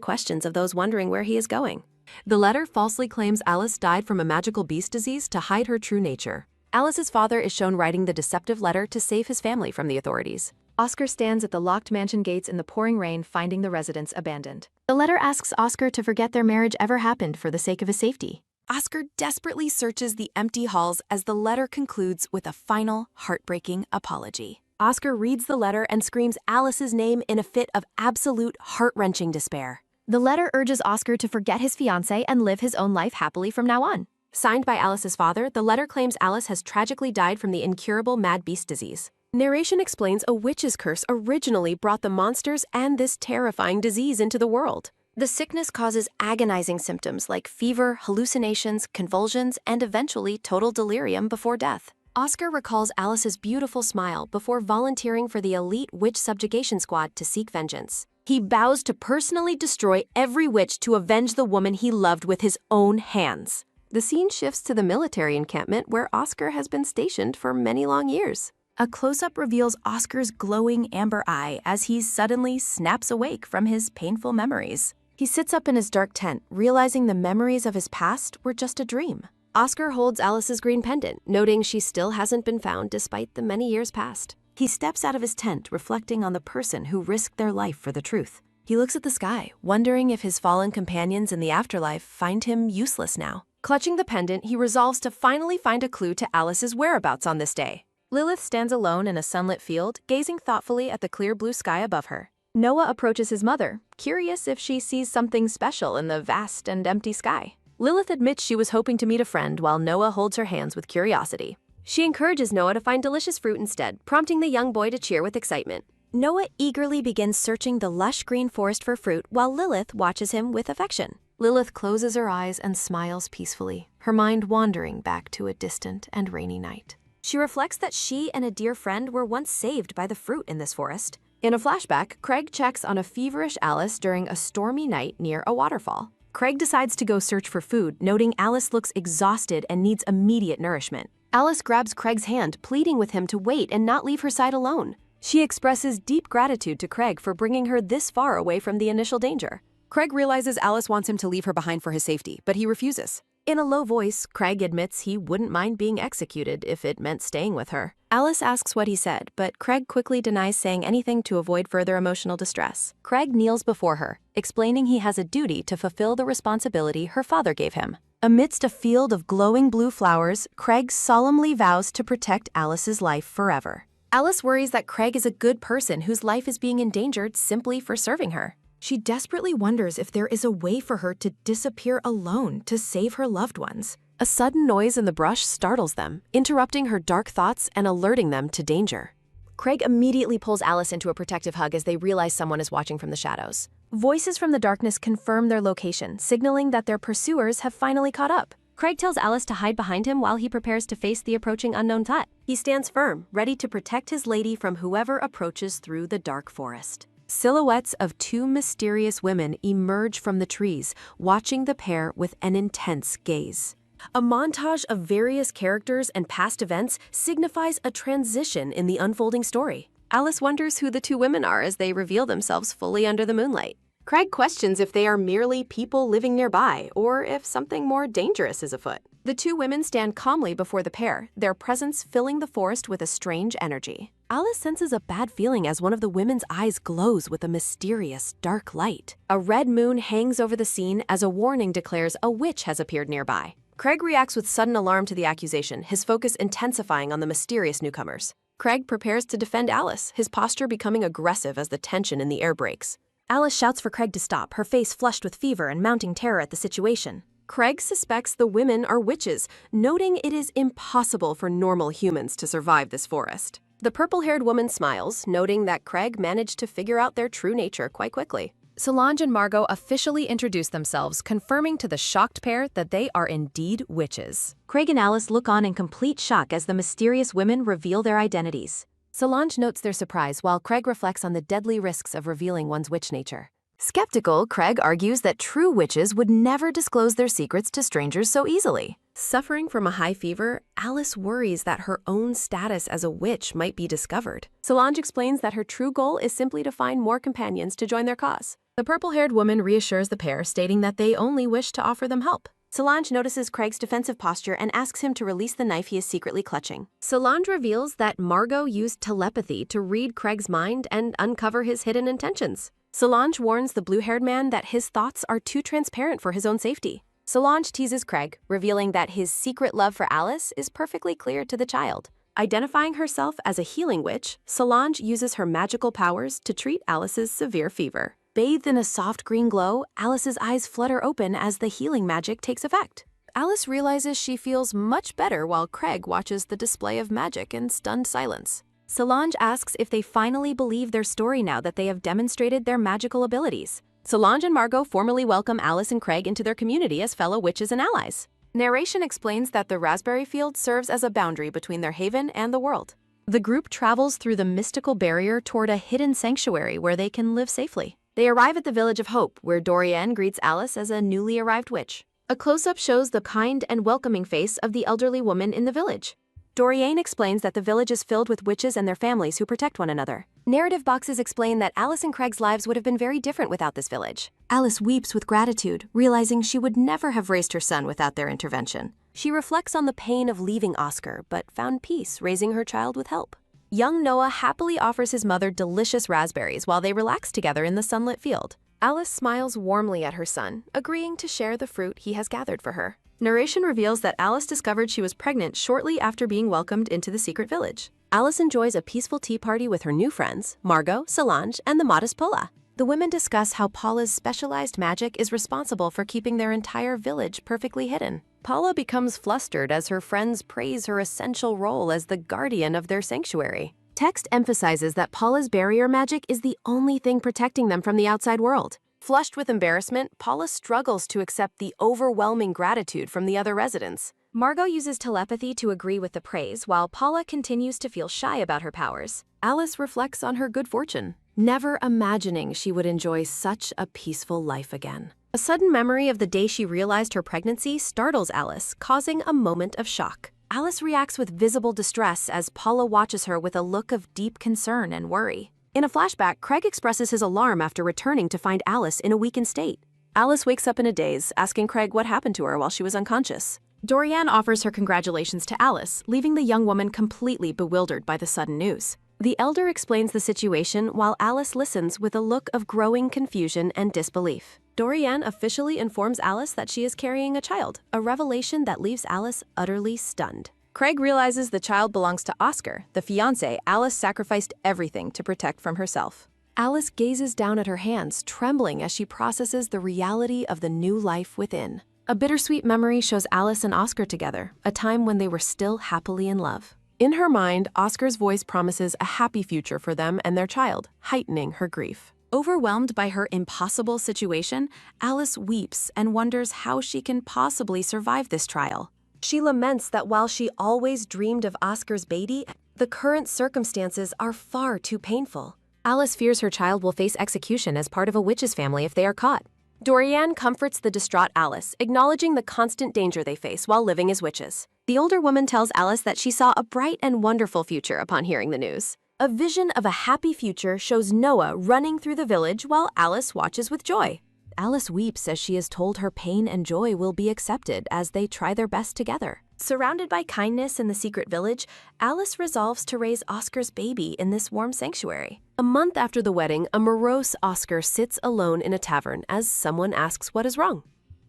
questions of those wondering where he is going. The letter falsely claims Alice died from a magical beast disease to hide her true nature. Alice's father is shown writing the deceptive letter to save his family from the authorities. Oscar stands at the locked mansion gates in the pouring rain, finding the residence abandoned. The letter asks Oscar to forget their marriage ever happened for the sake of his safety. Oscar desperately searches the empty halls as the letter concludes with a final, heartbreaking apology. Oscar reads the letter and screams Alice's name in a fit of absolute, heart-wrenching despair. The letter urges Oscar to forget his fiancée and live his own life happily from now on. Signed by Alice's father, the letter claims Alice has tragically died from the incurable mad beast disease. Narration explains a witch's curse originally brought the monsters and this terrifying disease into the world. The sickness causes agonizing symptoms like fever, hallucinations, convulsions, and eventually total delirium before death. Oscar recalls Alice's beautiful smile before volunteering for the elite witch subjugation squad to seek vengeance. He vows to personally destroy every witch to avenge the woman he loved with his own hands. The scene shifts to the military encampment where Oscar has been stationed for many long years. A close-up reveals Oscar's glowing amber eye as he suddenly snaps awake from his painful memories. He sits up in his dark tent, realizing the memories of his past were just a dream. Oscar holds Alice's green pendant, noting she still hasn't been found despite the many years past. He steps out of his tent, reflecting on the person who risked their life for the truth. He looks at the sky, wondering if his fallen companions in the afterlife find him useless now. Clutching the pendant, he resolves to finally find a clue to Alice's whereabouts on this day. Lilith stands alone in a sunlit field, gazing thoughtfully at the clear blue sky above her. Noah approaches his mother, curious if she sees something special in the vast and empty sky. Lilith admits she was hoping to meet a friend while Noah holds her hands with curiosity. She encourages Noah to find delicious fruit instead, prompting the young boy to cheer with excitement. Noah eagerly begins searching the lush green forest for fruit while Lilith watches him with affection. Lilith closes her eyes and smiles peacefully, her mind wandering back to a distant and rainy night. She reflects that she and a dear friend were once saved by the fruit in this forest. In a flashback, Craig checks on a feverish Alice during a stormy night near a waterfall. Craig decides to go search for food, noting Alice looks exhausted and needs immediate nourishment. Alice grabs Craig's hand, pleading with him to wait and not leave her side alone. She expresses deep gratitude to Craig for bringing her this far away from the initial danger. Craig realizes Alice wants him to leave her behind for his safety, but he refuses. In a low voice, Craig admits he wouldn't mind being executed if it meant staying with her. Alice asks what he said, but Craig quickly denies saying anything to avoid further emotional distress. Craig kneels before her, explaining he has a duty to fulfill the responsibility her father gave him. Amidst a field of glowing blue flowers, Craig solemnly vows to protect Alice's life forever. Alice worries that Craig is a good person whose life is being endangered simply for serving her. She desperately wonders if there is a way for her to disappear alone to save her loved ones. A sudden noise in the brush startles them, interrupting her dark thoughts and alerting them to danger. Craig immediately pulls Alice into a protective hug as they realize someone is watching from the shadows. Voices from the darkness confirm their location, signaling that their pursuers have finally caught up. Craig tells Alice to hide behind him while he prepares to face the approaching unknown threat. He stands firm, ready to protect his lady from whoever approaches through the dark forest. Silhouettes of two mysterious women emerge from the trees, watching the pair with an intense gaze. A montage of various characters and past events signifies a transition in the unfolding story. Alice wonders who the two women are as they reveal themselves fully under the moonlight. Craig questions if they are merely people living nearby or if something more dangerous is afoot. The two women stand calmly before the pair, their presence filling the forest with a strange energy. Alice senses a bad feeling as one of the women's eyes glows with a mysterious, dark light. A red moon hangs over the scene as a warning declares a witch has appeared nearby. Craig reacts with sudden alarm to the accusation, his focus intensifying on the mysterious newcomers. Craig prepares to defend Alice, his posture becoming aggressive as the tension in the air breaks. Alice shouts for Craig to stop, her face flushed with fever and mounting terror at the situation. Craig suspects the women are witches, noting it is impossible for normal humans to survive this forest. The purple-haired woman smiles, noting that Craig managed to figure out their true nature quite quickly. Solange and Margot officially introduce themselves, confirming to the shocked pair that they are indeed witches. Craig and Alice look on in complete shock as the mysterious women reveal their identities. Solange notes their surprise while Craig reflects on the deadly risks of revealing one's witch nature. Skeptical, Craig argues that true witches would never disclose their secrets to strangers so easily. Suffering from a high fever, Alice worries that her own status as a witch might be discovered. Solange explains that her true goal is simply to find more companions to join their cause. The purple-haired woman reassures the pair, stating that they only wish to offer them help. Solange notices Craig's defensive posture and asks him to release the knife he is secretly clutching. Solange reveals that Margot used telepathy to read Craig's mind and uncover his hidden intentions. Solange warns the blue-haired man that his thoughts are too transparent for his own safety. Solange teases Craig, revealing that his secret love for Alice is perfectly clear to the child. Identifying herself as a healing witch, Solange uses her magical powers to treat Alice's severe fever. Bathed in a soft green glow, Alice's eyes flutter open as the healing magic takes effect. Alice realizes she feels much better while Craig watches the display of magic in stunned silence. Solange asks if they finally believe their story now that they have demonstrated their magical abilities. Solange and Margot formally welcome Alice and Craig into their community as fellow witches and allies. Narration explains that the raspberry field serves as a boundary between their haven and the world. The group travels through the mystical barrier toward a hidden sanctuary where they can live safely. They arrive at the Village of Hope, where Dorian greets Alice as a newly arrived witch. A close-up shows the kind and welcoming face of the elderly woman in the village. Dorian explains that the village is filled with witches and their families who protect one another. Narrative boxes explain that Alice and Craig's lives would have been very different without this village. Alice weeps with gratitude, realizing she would never have raised her son without their intervention. She reflects on the pain of leaving Oscar, but found peace raising her child with help. Young Noah happily offers his mother delicious raspberries while they relax together in the sunlit field. Alice smiles warmly at her son, agreeing to share the fruit he has gathered for her. Narration reveals that Alice discovered she was pregnant shortly after being welcomed into the secret village. Alice enjoys a peaceful tea party with her new friends, Margot, Solange, and the modest Paula. The women discuss how Paula's specialized magic is responsible for keeping their entire village perfectly hidden. Paula becomes flustered as her friends praise her essential role as the guardian of their sanctuary. Text emphasizes that Paula's barrier magic is the only thing protecting them from the outside world. Flushed with embarrassment, Paula struggles to accept the overwhelming gratitude from the other residents. Margot uses telepathy to agree with the praise, while Paula continues to feel shy about her powers. Alice reflects on her good fortune, never imagining she would enjoy such a peaceful life again. A sudden memory of the day she realized her pregnancy startles Alice, causing a moment of shock. Alice reacts with visible distress as Paula watches her with a look of deep concern and worry. In a flashback, Craig expresses his alarm after returning to find Alice in a weakened state. Alice wakes up in a daze, asking Craig what happened to her while she was unconscious. Dorian offers her congratulations to Alice, leaving the young woman completely bewildered by the sudden news. The elder explains the situation while Alice listens with a look of growing confusion and disbelief. Dorian officially informs Alice that she is carrying a child, a revelation that leaves Alice utterly stunned. Craig realizes the child belongs to Oscar, the fiancé Alice sacrificed everything to protect from herself. Alice gazes down at her hands, trembling as she processes the reality of the new life within. A bittersweet memory shows Alice and Oscar together, a time when they were still happily in love. In her mind, Oscar's voice promises a happy future for them and their child, heightening her grief. Overwhelmed by her impossible situation, Alice weeps and wonders how she can possibly survive this trial. She laments that while she always dreamed of Oscar's baby, the current circumstances are far too painful. Alice fears her child will face execution as part of a witch's family if they are caught. Dorian comforts the distraught Alice, acknowledging the constant danger they face while living as witches. The older woman tells Alice that she saw a bright and wonderful future upon hearing the news. A vision of a happy future shows Noah running through the village while Alice watches with joy. Alice weeps as she is told her pain and joy will be accepted as they try their best together. Surrounded by kindness in the secret village, Alice resolves to raise Oscar's baby in this warm sanctuary. A month after the wedding, a morose Oscar sits alone in a tavern as someone asks what is wrong.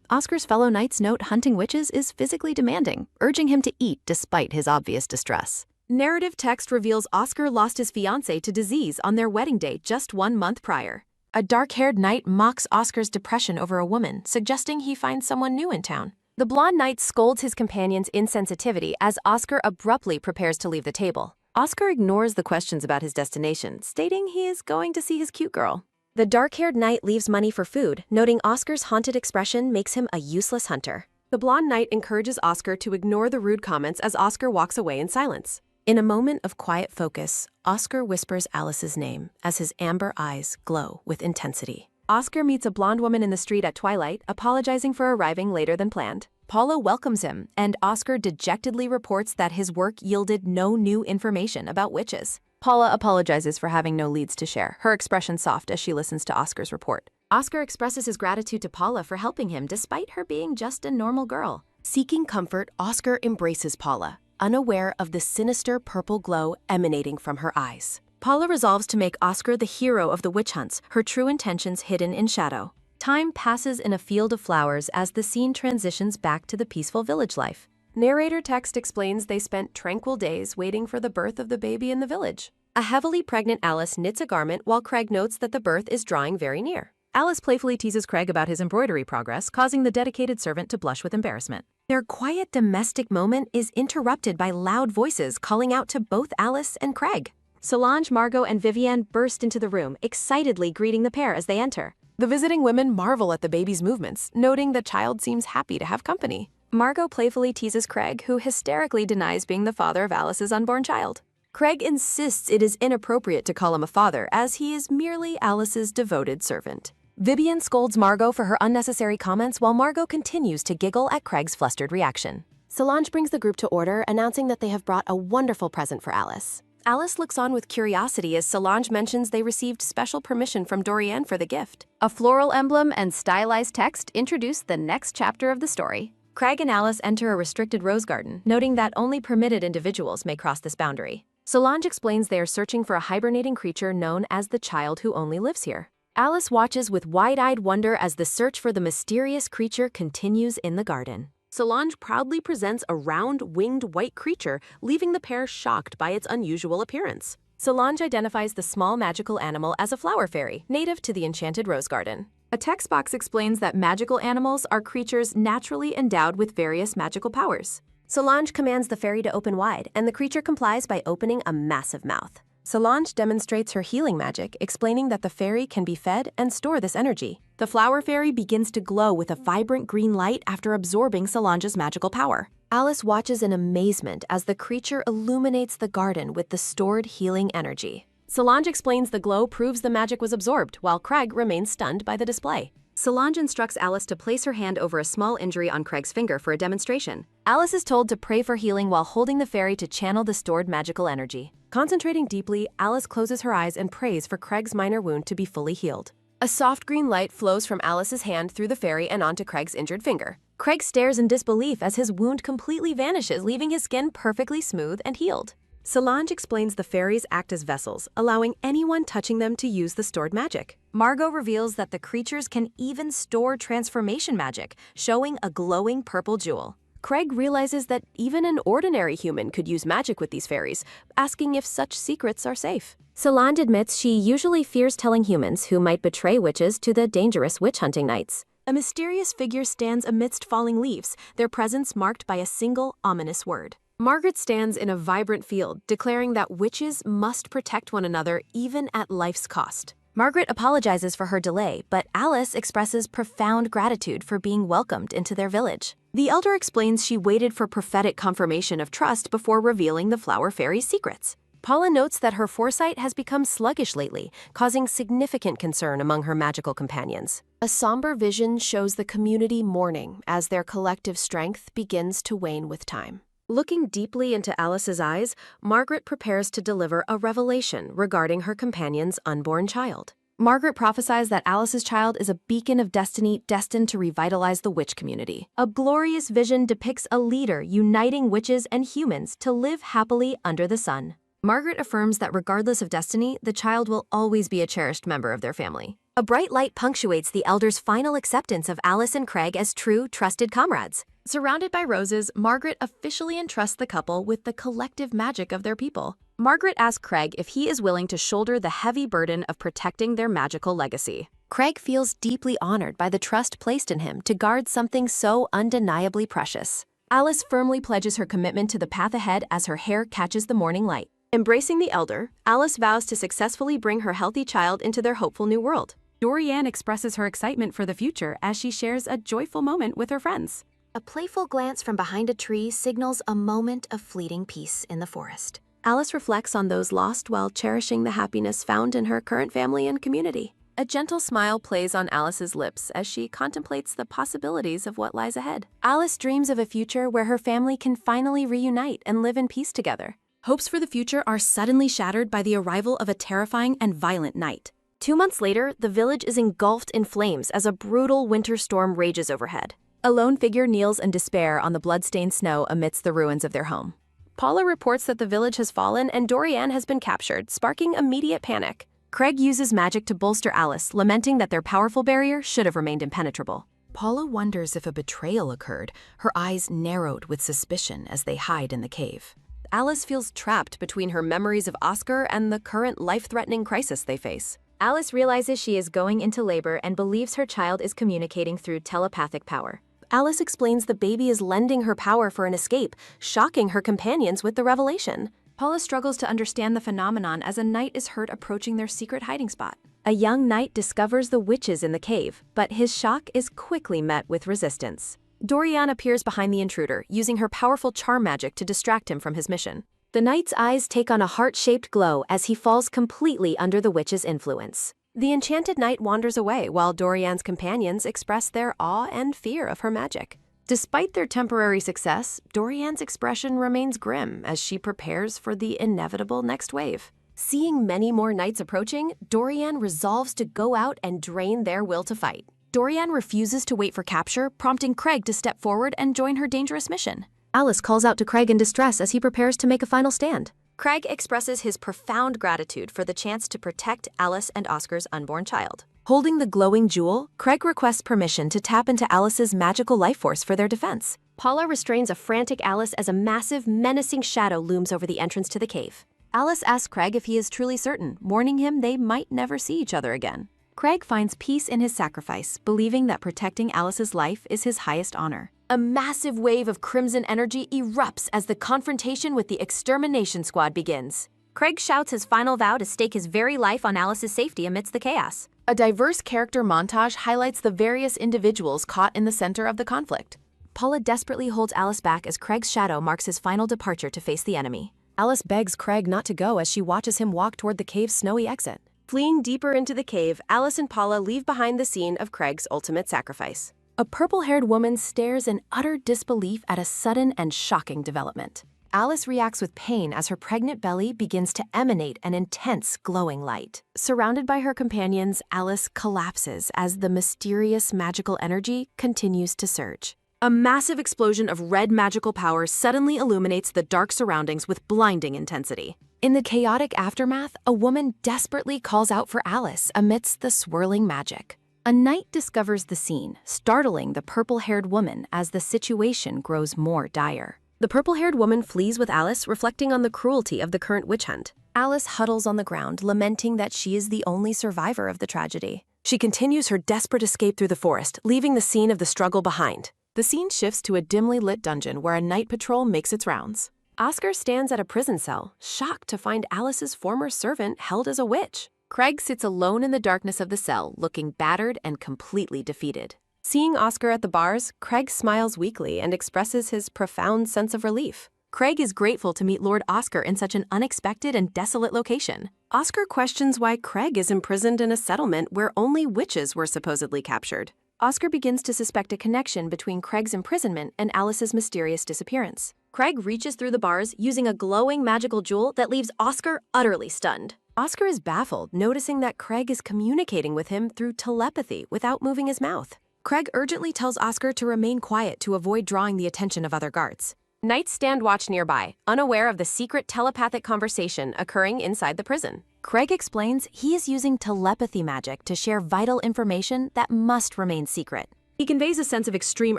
Oscar's fellow knights note hunting witches is physically demanding, urging him to eat despite his obvious distress. Narrative text reveals Oscar lost his fiancée to disease on their wedding day just 1 month prior. A dark-haired knight mocks Oscar's depression over a woman, suggesting he finds someone new in town. The blonde knight scolds his companion's insensitivity as Oscar abruptly prepares to leave the table. Oscar ignores the questions about his destination, stating he is going to see his cute girl. The dark-haired knight leaves money for food, noting Oscar's haunted expression makes him a useless hunter. The blonde knight encourages Oscar to ignore the rude comments as Oscar walks away in silence. In a moment of quiet focus, Oscar whispers Alice's name as his amber eyes glow with intensity. Oscar meets a blonde woman in the street at twilight, apologizing for arriving later than planned. Paula welcomes him, and Oscar dejectedly reports that his work yielded no new information about witches. Paula apologizes for having no leads to share, her expression soft as she listens to Oscar's report. Oscar expresses his gratitude to Paula for helping him despite her being just a normal girl. Seeking comfort, Oscar embraces Paula, unaware of the sinister purple glow emanating from her eyes. Paula resolves to make Oscar the hero of the witch hunts, her true intentions hidden in shadow. Time passes in a field of flowers as the scene transitions back to the peaceful village life. Narrator text explains they spent tranquil days waiting for the birth of the baby in the village. A heavily pregnant Alice knits a garment while Craig notes that the birth is drawing very near. Alice playfully teases Craig about his embroidery progress, causing the dedicated servant to blush with embarrassment. Their quiet domestic moment is interrupted by loud voices calling out to both Alice and Craig. Solange, Margot, and Vivienne burst into the room, excitedly greeting the pair as they enter. The visiting women marvel at the baby's movements, noting the child seems happy to have company. Margot playfully teases Craig, who hysterically denies being the father of Alice's unborn child. Craig insists it is inappropriate to call him a father, as he is merely Alice's devoted servant. Vivienne scolds Margot for her unnecessary comments while Margot continues to giggle at Craig's flustered reaction. Solange brings the group to order, announcing that they have brought a wonderful present for Alice. Alice looks on with curiosity as Solange mentions they received special permission from Dorian for the gift. A floral emblem and stylized text introduce the next chapter of the story. Craig and Alice enter a restricted rose garden, noting that only permitted individuals may cross this boundary. Solange explains they are searching for a hibernating creature known as the child who only lives here. Alice watches with wide-eyed wonder as the search for the mysterious creature continues in the garden. Solange proudly presents a round, winged white creature, leaving the pair shocked by its unusual appearance. Solange identifies the small magical animal as a flower fairy, native to the enchanted rose garden. A text box explains that magical animals are creatures naturally endowed with various magical powers. Solange commands the fairy to open wide, and the creature complies by opening a massive mouth. Solange demonstrates her healing magic, explaining that the fairy can be fed and store this energy. The flower fairy begins to glow with a vibrant green light after absorbing Solange's magical power. Alice watches in amazement as the creature illuminates the garden with the stored healing energy. Solange explains the glow proves the magic was absorbed, while Craig remains stunned by the display. Solange instructs Alice to place her hand over a small injury on Craig's finger for a demonstration. Alice is told to pray for healing while holding the fairy to channel the stored magical energy. Concentrating deeply, Alice closes her eyes and prays for Craig's minor wound to be fully healed. A soft green light flows from Alice's hand through the fairy and onto Craig's injured finger. Craig stares in disbelief as his wound completely vanishes, leaving his skin perfectly smooth and healed. Solange explains the fairies act as vessels, allowing anyone touching them to use the stored magic. Margot reveals that the creatures can even store transformation magic, showing a glowing purple jewel. Craig realizes that even an ordinary human could use magic with these fairies, asking if such secrets are safe. Solange admits she usually fears telling humans who might betray witches to the dangerous witch-hunting nights. A mysterious figure stands amidst falling leaves, their presence marked by a single ominous word. Margaret stands in a vibrant field, declaring that witches must protect one another even at life's cost. Margaret apologizes for her delay, but Alice expresses profound gratitude for being welcomed into their village. The elder explains she waited for prophetic confirmation of trust before revealing the flower fairy's secrets. Paula notes that her foresight has become sluggish lately, causing significant concern among her magical companions. A somber vision shows the community mourning as their collective strength begins to wane with time. Looking deeply into Alice's eyes, Margaret prepares to deliver a revelation regarding her companion's unborn child. Margaret prophesies that Alice's child is a beacon of destiny destined to revitalize the witch community. A glorious vision depicts a leader uniting witches and humans to live happily under the sun. Margaret affirms that regardless of destiny, the child will always be a cherished member of their family. A bright light punctuates the elder's final acceptance of Alice and Craig as true, trusted comrades. Surrounded by roses, Margaret officially entrusts the couple with the collective magic of their people. Margaret asks Craig if he is willing to shoulder the heavy burden of protecting their magical legacy. Craig feels deeply honored by the trust placed in him to guard something so undeniably precious. Alice firmly pledges her commitment to the path ahead as her hair catches the morning light. Embracing the elder, Alice vows to successfully bring her healthy child into their hopeful new world. Dorian expresses her excitement for the future as she shares a joyful moment with her friends. A playful glance from behind a tree signals a moment of fleeting peace in the forest. Alice reflects on those lost while cherishing the happiness found in her current family and community. A gentle smile plays on Alice's lips as she contemplates the possibilities of what lies ahead. Alice dreams of a future where her family can finally reunite and live in peace together. Hopes for the future are suddenly shattered by the arrival of a terrifying and violent night. 2 months later, the village is engulfed in flames as a brutal winter storm rages overhead. A lone figure kneels in despair on the blood-stained snow amidst the ruins of their home. Paula reports that the village has fallen and Dorian has been captured, sparking immediate panic. Craig uses magic to bolster Alice, lamenting that their powerful barrier should have remained impenetrable. Paula wonders if a betrayal occurred, her eyes narrowed with suspicion as they hide in the cave. Alice feels trapped between her memories of Oscar and the current life-threatening crisis they face. Alice realizes she is going into labor and believes her child is communicating through telepathic power. Alice explains the baby is lending her power for an escape, shocking her companions with the revelation. Paula struggles to understand the phenomenon as a knight is heard approaching their secret hiding spot. A young knight discovers the witches in the cave, but his shock is quickly met with resistance. Dorian appears behind the intruder, using her powerful charm magic to distract him from his mission. The knight's eyes take on a heart-shaped glow as he falls completely under the witch's influence. The enchanted knight wanders away while Dorian's companions express their awe and fear of her magic. Despite their temporary success, Dorian's expression remains grim as she prepares for the inevitable next wave. Seeing many more knights approaching, Dorian resolves to go out and drain their will to fight. Dorian refuses to wait for capture, prompting Craig to step forward and join her dangerous mission. Alice calls out to Craig in distress as he prepares to make a final stand. Craig expresses his profound gratitude for the chance to protect Alice and Oscar's unborn child. Holding the glowing jewel, Craig requests permission to tap into Alice's magical life force for their defense. Paula restrains a frantic Alice as a massive, menacing shadow looms over the entrance to the cave. Alice asks Craig if he is truly certain, warning him they might never see each other again. Craig finds peace in his sacrifice, believing that protecting Alice's life is his highest honor. A massive wave of crimson energy erupts as the confrontation with the extermination squad begins. Craig shouts his final vow to stake his very life on Alice's safety amidst the chaos. A diverse character montage highlights the various individuals caught in the center of the conflict. Paula desperately holds Alice back as Craig's shadow marks his final departure to face the enemy. Alice begs Craig not to go as she watches him walk toward the cave's snowy exit. Fleeing deeper into the cave, Alice and Paula leave behind the scene of Craig's ultimate sacrifice. A purple-haired woman stares in utter disbelief at a sudden and shocking development. Alice reacts with pain as her pregnant belly begins to emanate an intense, glowing light. Surrounded by her companions, Alice collapses as the mysterious magical energy continues to surge. A massive explosion of red magical power suddenly illuminates the dark surroundings with blinding intensity. In the chaotic aftermath, a woman desperately calls out for Alice amidst the swirling magic. A knight discovers the scene, startling the purple-haired woman as the situation grows more dire. The purple-haired woman flees with Alice, reflecting on the cruelty of the current witch hunt. Alice huddles on the ground, lamenting that she is the only survivor of the tragedy. She continues her desperate escape through the forest, leaving the scene of the struggle behind. The scene shifts to a dimly lit dungeon where a night patrol makes its rounds. Oscar stands at a prison cell, shocked to find Alice's former servant held as a witch. Craig sits alone in the darkness of the cell, looking battered and completely defeated. Seeing Oscar at the bars, Craig smiles weakly and expresses his profound sense of relief. Craig is grateful to meet Lord Oscar in such an unexpected and desolate location. Oscar questions why Craig is imprisoned in a settlement where only witches were supposedly captured. Oscar begins to suspect a connection between Craig's imprisonment and Alice's mysterious disappearance. Craig reaches through the bars using a glowing magical jewel that leaves Oscar utterly stunned. Oscar is baffled, noticing that Craig is communicating with him through telepathy without moving his mouth. Craig urgently tells Oscar to remain quiet to avoid drawing the attention of other guards. Knights stand watch nearby, unaware of the secret telepathic conversation occurring inside the prison. Craig explains he is using telepathy magic to share vital information that must remain secret. He conveys a sense of extreme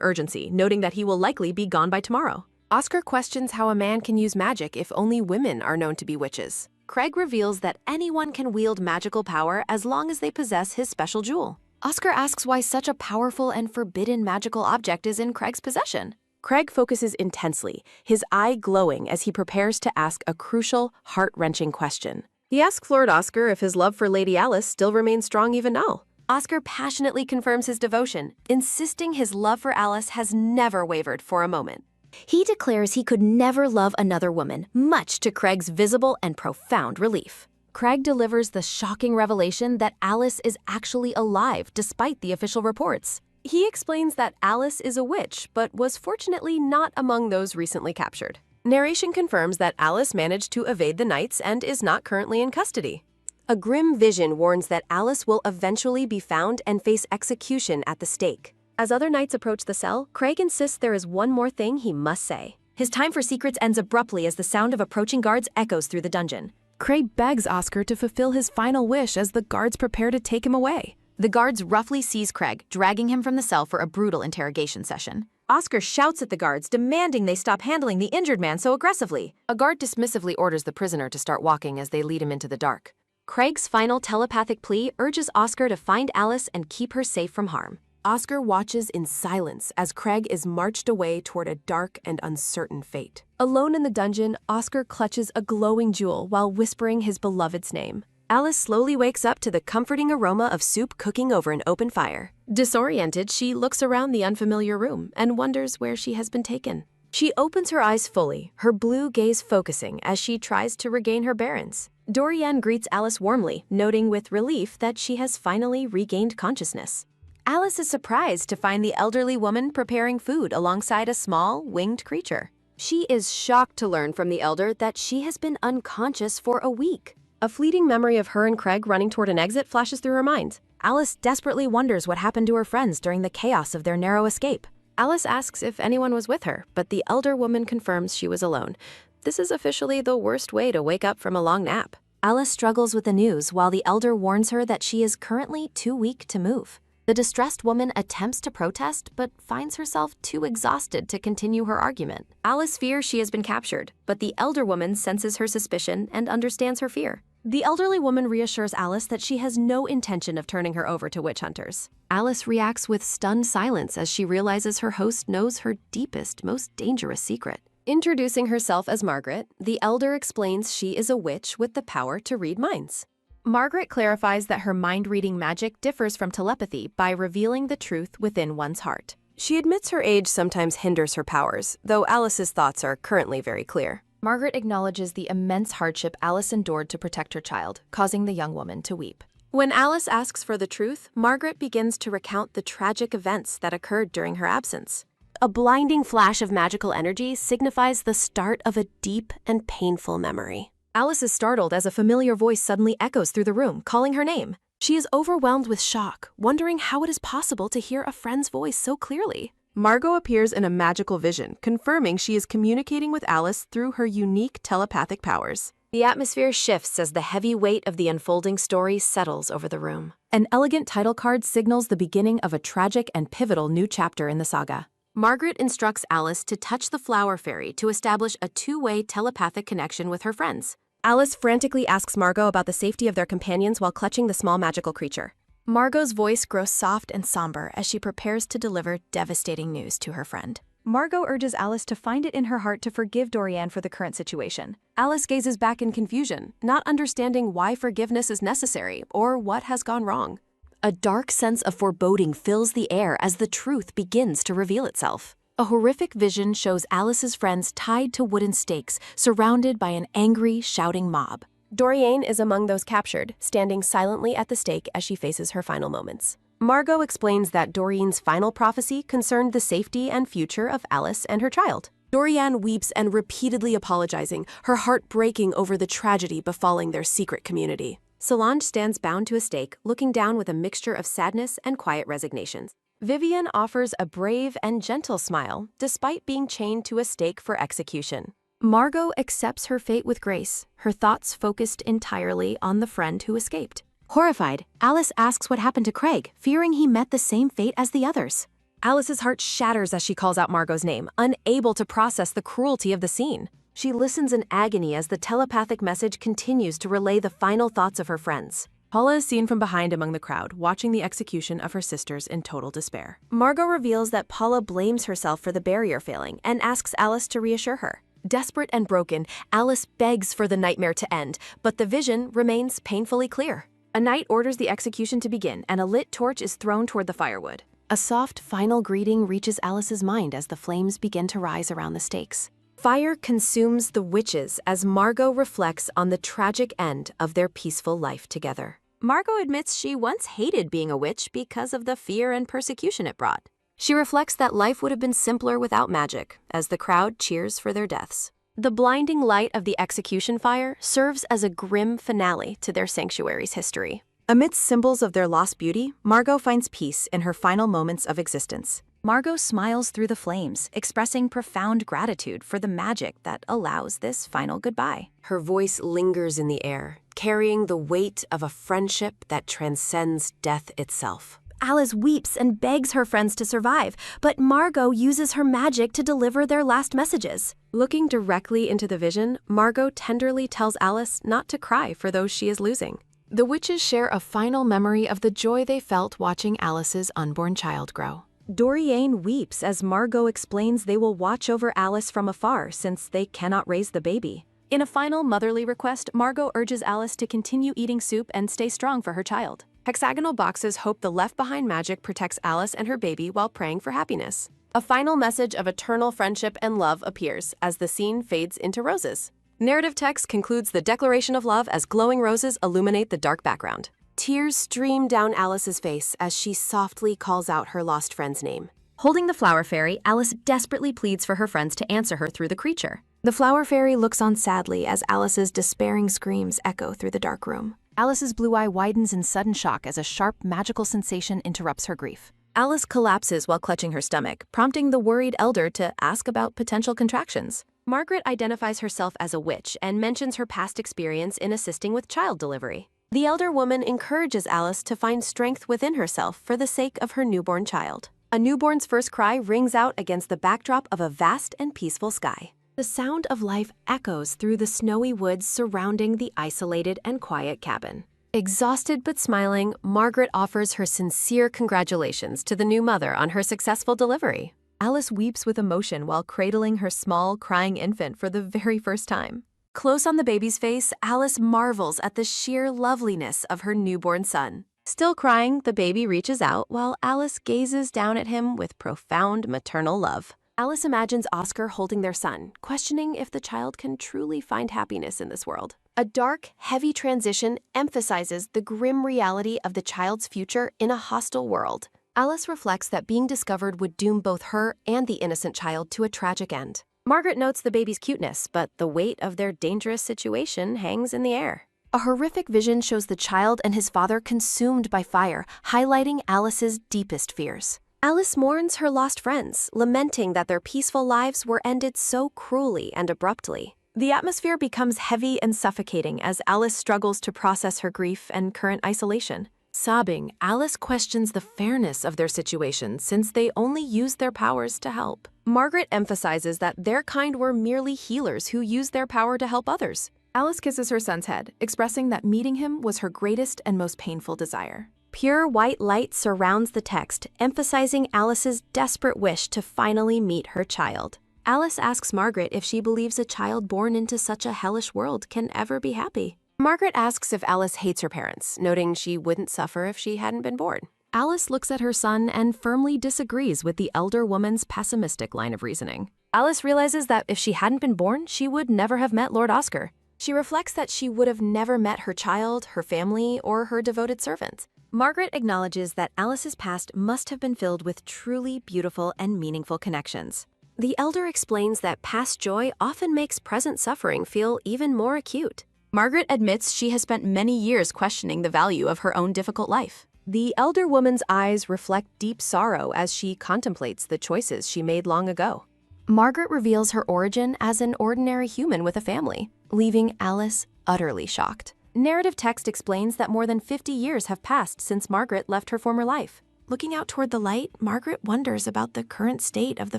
urgency, noting that he will likely be gone by tomorrow. Oscar questions how a man can use magic if only women are known to be witches. Craig reveals that anyone can wield magical power as long as they possess his special jewel. Oscar asks why such a powerful and forbidden magical object is in Craig's possession. Craig focuses intensely, his eye glowing as he prepares to ask a crucial, heart-wrenching question. He asks Lord Oscar if his love for Lady Alice still remains strong even now. Oscar passionately confirms his devotion, insisting his love for Alice has never wavered for a moment. He declares he could never love another woman, much to Craig's visible and profound relief. Craig delivers the shocking revelation that Alice is actually alive despite the official reports. He explains that Alice is a witch, but was fortunately not among those recently captured. Narration confirms that Alice managed to evade the Knights and is not currently in custody. A grim vision warns that Alice will eventually be found and face execution at the stake. As other knights approach the cell, Craig insists there is one more thing he must say. His time for secrets ends abruptly as the sound of approaching guards echoes through the dungeon. Craig begs Oscar to fulfill his final wish as the guards prepare to take him away. The guards roughly seize Craig, dragging him from the cell for a brutal interrogation session. Oscar shouts at the guards, demanding they stop handling the injured man so aggressively. A guard dismissively orders the prisoner to start walking as they lead him into the dark. Craig's final telepathic plea urges Oscar to find Alice and keep her safe from harm. Oscar watches in silence as Craig is marched away toward a dark and uncertain fate. Alone in the dungeon, Oscar clutches a glowing jewel while whispering his beloved's name. Alice slowly wakes up to the comforting aroma of soup cooking over an open fire. Disoriented, she looks around the unfamiliar room and wonders where she has been taken. She opens her eyes fully, her blue gaze focusing as she tries to regain her bearings. Dorian greets Alice warmly, noting with relief that she has finally regained consciousness. Alice is surprised to find the elderly woman preparing food alongside a small, winged creature. She is shocked to learn from the elder that she has been unconscious for a week. A fleeting memory of her and Craig running toward an exit flashes through her mind. Alice desperately wonders what happened to her friends during the chaos of their narrow escape. Alice asks if anyone was with her, but the elder woman confirms she was alone. This is officially the worst way to wake up from a long nap. Alice struggles with the news while the elder warns her that she is currently too weak to move. The distressed woman attempts to protest, but finds herself too exhausted to continue her argument. Alice fears she has been captured, but the elder woman senses her suspicion and understands her fear. The elderly woman reassures Alice that she has no intention of turning her over to witch hunters. Alice reacts with stunned silence as she realizes her host knows her deepest, most dangerous secret. Introducing herself as Margaret, the elder explains she is a witch with the power to read minds. Margaret clarifies that her mind-reading magic differs from telepathy by revealing the truth within one's heart. She admits her age sometimes hinders her powers, though Alice's thoughts are currently very clear. Margaret acknowledges the immense hardship Alice endured to protect her child, causing the young woman to weep. When Alice asks for the truth, Margaret begins to recount the tragic events that occurred during her absence. A blinding flash of magical energy signifies the start of a deep and painful memory. Alice is startled as a familiar voice suddenly echoes through the room, calling her name. She is overwhelmed with shock, wondering how it is possible to hear a friend's voice so clearly. Margot appears in a magical vision, confirming she is communicating with Alice through her unique telepathic powers. The atmosphere shifts as the heavy weight of the unfolding story settles over the room. An elegant title card signals the beginning of a tragic and pivotal new chapter in the saga. Margaret instructs Alice to touch the flower fairy to establish a two-way telepathic connection with her friends. Alice frantically asks Margot about the safety of their companions while clutching the small magical creature. Margot's voice grows soft and somber as she prepares to deliver devastating news to her friend. Margot urges Alice to find it in her heart to forgive Dorian for the current situation. Alice gazes back in confusion, not understanding why forgiveness is necessary or what has gone wrong. A dark sense of foreboding fills the air as the truth begins to reveal itself. A horrific vision shows Alice's friends tied to wooden stakes, surrounded by an angry, shouting mob. Dorian is among those captured, standing silently at the stake as she faces her final moments. Margot explains that Dorian's final prophecy concerned the safety and future of Alice and her child. Dorian weeps and repeatedly apologizing, her heart breaking over the tragedy befalling their secret community. Solange stands bound to a stake, looking down with a mixture of sadness and quiet resignation. Vivian offers a brave and gentle smile, despite being chained to a stake for execution. Margot accepts her fate with grace, her thoughts focused entirely on the friend who escaped. Horrified, Alice asks what happened to Craig, fearing he met the same fate as the others. Alice's heart shatters as she calls out Margot's name, unable to process the cruelty of the scene. She listens in agony as the telepathic message continues to relay the final thoughts of her friends. Paula is seen from behind among the crowd, watching the execution of her sisters in total despair. Margot reveals that Paula blames herself for the barrier failing and asks Alice to reassure her. Desperate and broken, Alice begs for the nightmare to end, but the vision remains painfully clear. A knight orders the execution to begin, and a lit torch is thrown toward the firewood. A soft, final greeting reaches Alice's mind as the flames begin to rise around the stakes. Fire consumes the witches as Margot reflects on the tragic end of their peaceful life together. Margot admits she once hated being a witch because of the fear and persecution it brought. She reflects that life would have been simpler without magic, as the crowd cheers for their deaths. The blinding light of the execution fire serves as a grim finale to their sanctuary's history. Amidst symbols of their lost beauty, Margot finds peace in her final moments of existence. Margot smiles through the flames, expressing profound gratitude for the magic that allows this final goodbye. Her voice lingers in the air, carrying the weight of a friendship that transcends death itself. Alice weeps and begs her friends to survive, but Margot uses her magic to deliver their last messages. Looking directly into the vision, Margot tenderly tells Alice not to cry for those she is losing. The witches share a final memory of the joy they felt watching Alice's unborn child grow. Doriane weeps as Margot explains they will watch over Alice from afar since they cannot raise the baby. In a final motherly request, Margot urges Alice to continue eating soup and stay strong for her child. Hexagonal boxes hope the left-behind magic protects Alice and her baby while praying for happiness. A final message of eternal friendship and love appears as the scene fades into roses. Narrative text concludes the declaration of love as glowing roses illuminate the dark background. Tears stream down Alice's face as she softly calls out her lost friend's name. Holding the flower fairy, Alice desperately pleads for her friends to answer her through the creature. The flower fairy looks on sadly as Alice's despairing screams echo through the dark room. Alice's blue eye widens in sudden shock as a sharp, magical sensation interrupts her grief. Alice collapses while clutching her stomach, prompting the worried elder to ask about potential contractions. Margaret identifies herself as a witch and mentions her past experience in assisting with child delivery. The elder woman encourages Alice to find strength within herself for the sake of her newborn child. A newborn's first cry rings out against the backdrop of a vast and peaceful sky. The sound of life echoes through the snowy woods surrounding the isolated and quiet cabin. Exhausted but smiling, Margaret offers her sincere congratulations to the new mother on her successful delivery. Alice weeps with emotion while cradling her small, crying infant for the very first time. Close on the baby's face, Alice marvels at the sheer loveliness of her newborn son. Still crying, the baby reaches out while Alice gazes down at him with profound maternal love. Alice imagines Oscar holding their son, questioning if the child can truly find happiness in this world. A dark, heavy transition emphasizes the grim reality of the child's future in a hostile world. Alice reflects that being discovered would doom both her and the innocent child to a tragic end. Margaret notes the baby's cuteness, but the weight of their dangerous situation hangs in the air. A horrific vision shows the child and his father consumed by fire, highlighting Alice's deepest fears. Alice mourns her lost friends, lamenting that their peaceful lives were ended so cruelly and abruptly. The atmosphere becomes heavy and suffocating as Alice struggles to process her grief and current isolation. Sobbing, Alice questions the fairness of their situation since they only used their powers to help. Margaret emphasizes that their kind were merely healers who used their power to help others. Alice kisses her son's head, expressing that meeting him was her greatest and most painful desire. Pure white light surrounds the text, emphasizing Alice's desperate wish to finally meet her child. Alice asks Margaret if she believes a child born into such a hellish world can ever be happy. Margaret asks if Alice hates her parents, noting she wouldn't suffer if she hadn't been born. Alice looks at her son and firmly disagrees with the elder woman's pessimistic line of reasoning. Alice realizes that if she hadn't been born, she would never have met Lord Oscar. She reflects that she would have never met her child, her family, or her devoted servant. Margaret acknowledges that Alice's past must have been filled with truly beautiful and meaningful connections. The elder explains that past joy often makes present suffering feel even more acute. Margaret admits she has spent many years questioning the value of her own difficult life. The elder woman's eyes reflect deep sorrow as she contemplates the choices she made long ago. Margaret reveals her origin as an ordinary human with a family, leaving Alice utterly shocked. Narrative text explains that more than 50 years have passed since Margaret left her former life. Looking out toward the light, Margaret wonders about the current state of the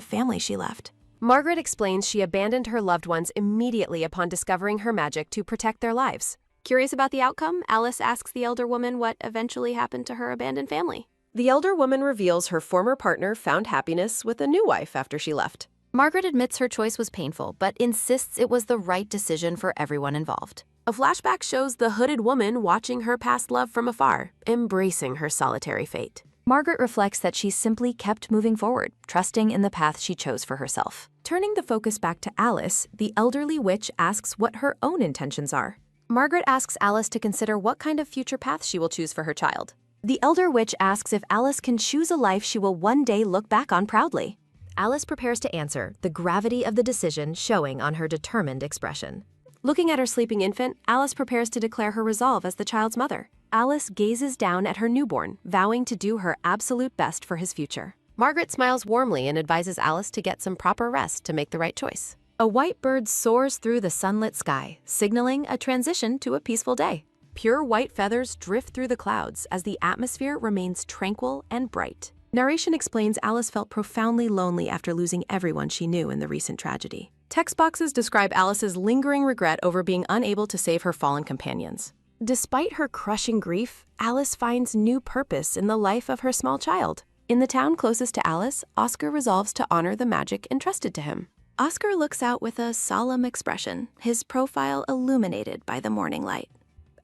family she left. Margaret explains she abandoned her loved ones immediately upon discovering her magic to protect their lives. Curious about the outcome, Alice asks the elder woman what eventually happened to her abandoned family. The elder woman reveals her former partner found happiness with a new wife after she left. Margaret admits her choice was painful, but insists it was the right decision for everyone involved. A flashback shows the hooded woman watching her past love from afar, embracing her solitary fate. Margaret reflects that she simply kept moving forward, trusting in the path she chose for herself. Turning the focus back to Alice, the elderly witch asks what her own intentions are. Margaret asks Alice to consider what kind of future path she will choose for her child. The elder witch asks if Alice can choose a life she will one day look back on proudly. Alice prepares to answer, the gravity of the decision showing on her determined expression. Looking at her sleeping infant, Alice prepares to declare her resolve as the child's mother. Alice gazes down at her newborn, vowing to do her absolute best for his future. Margaret smiles warmly and advises Alice to get some proper rest to make the right choice. A white bird soars through the sunlit sky, signaling a transition to a peaceful day. Pure white feathers drift through the clouds as the atmosphere remains tranquil and bright. Narration explains Alice felt profoundly lonely after losing everyone she knew in the recent tragedy. Text boxes describe Alice's lingering regret over being unable to save her fallen companions. Despite her crushing grief, Alice finds new purpose in the life of her small child. In the town closest to Alice, Oscar resolves to honor the magic entrusted to him. Oscar looks out with a solemn expression, his profile illuminated by the morning light.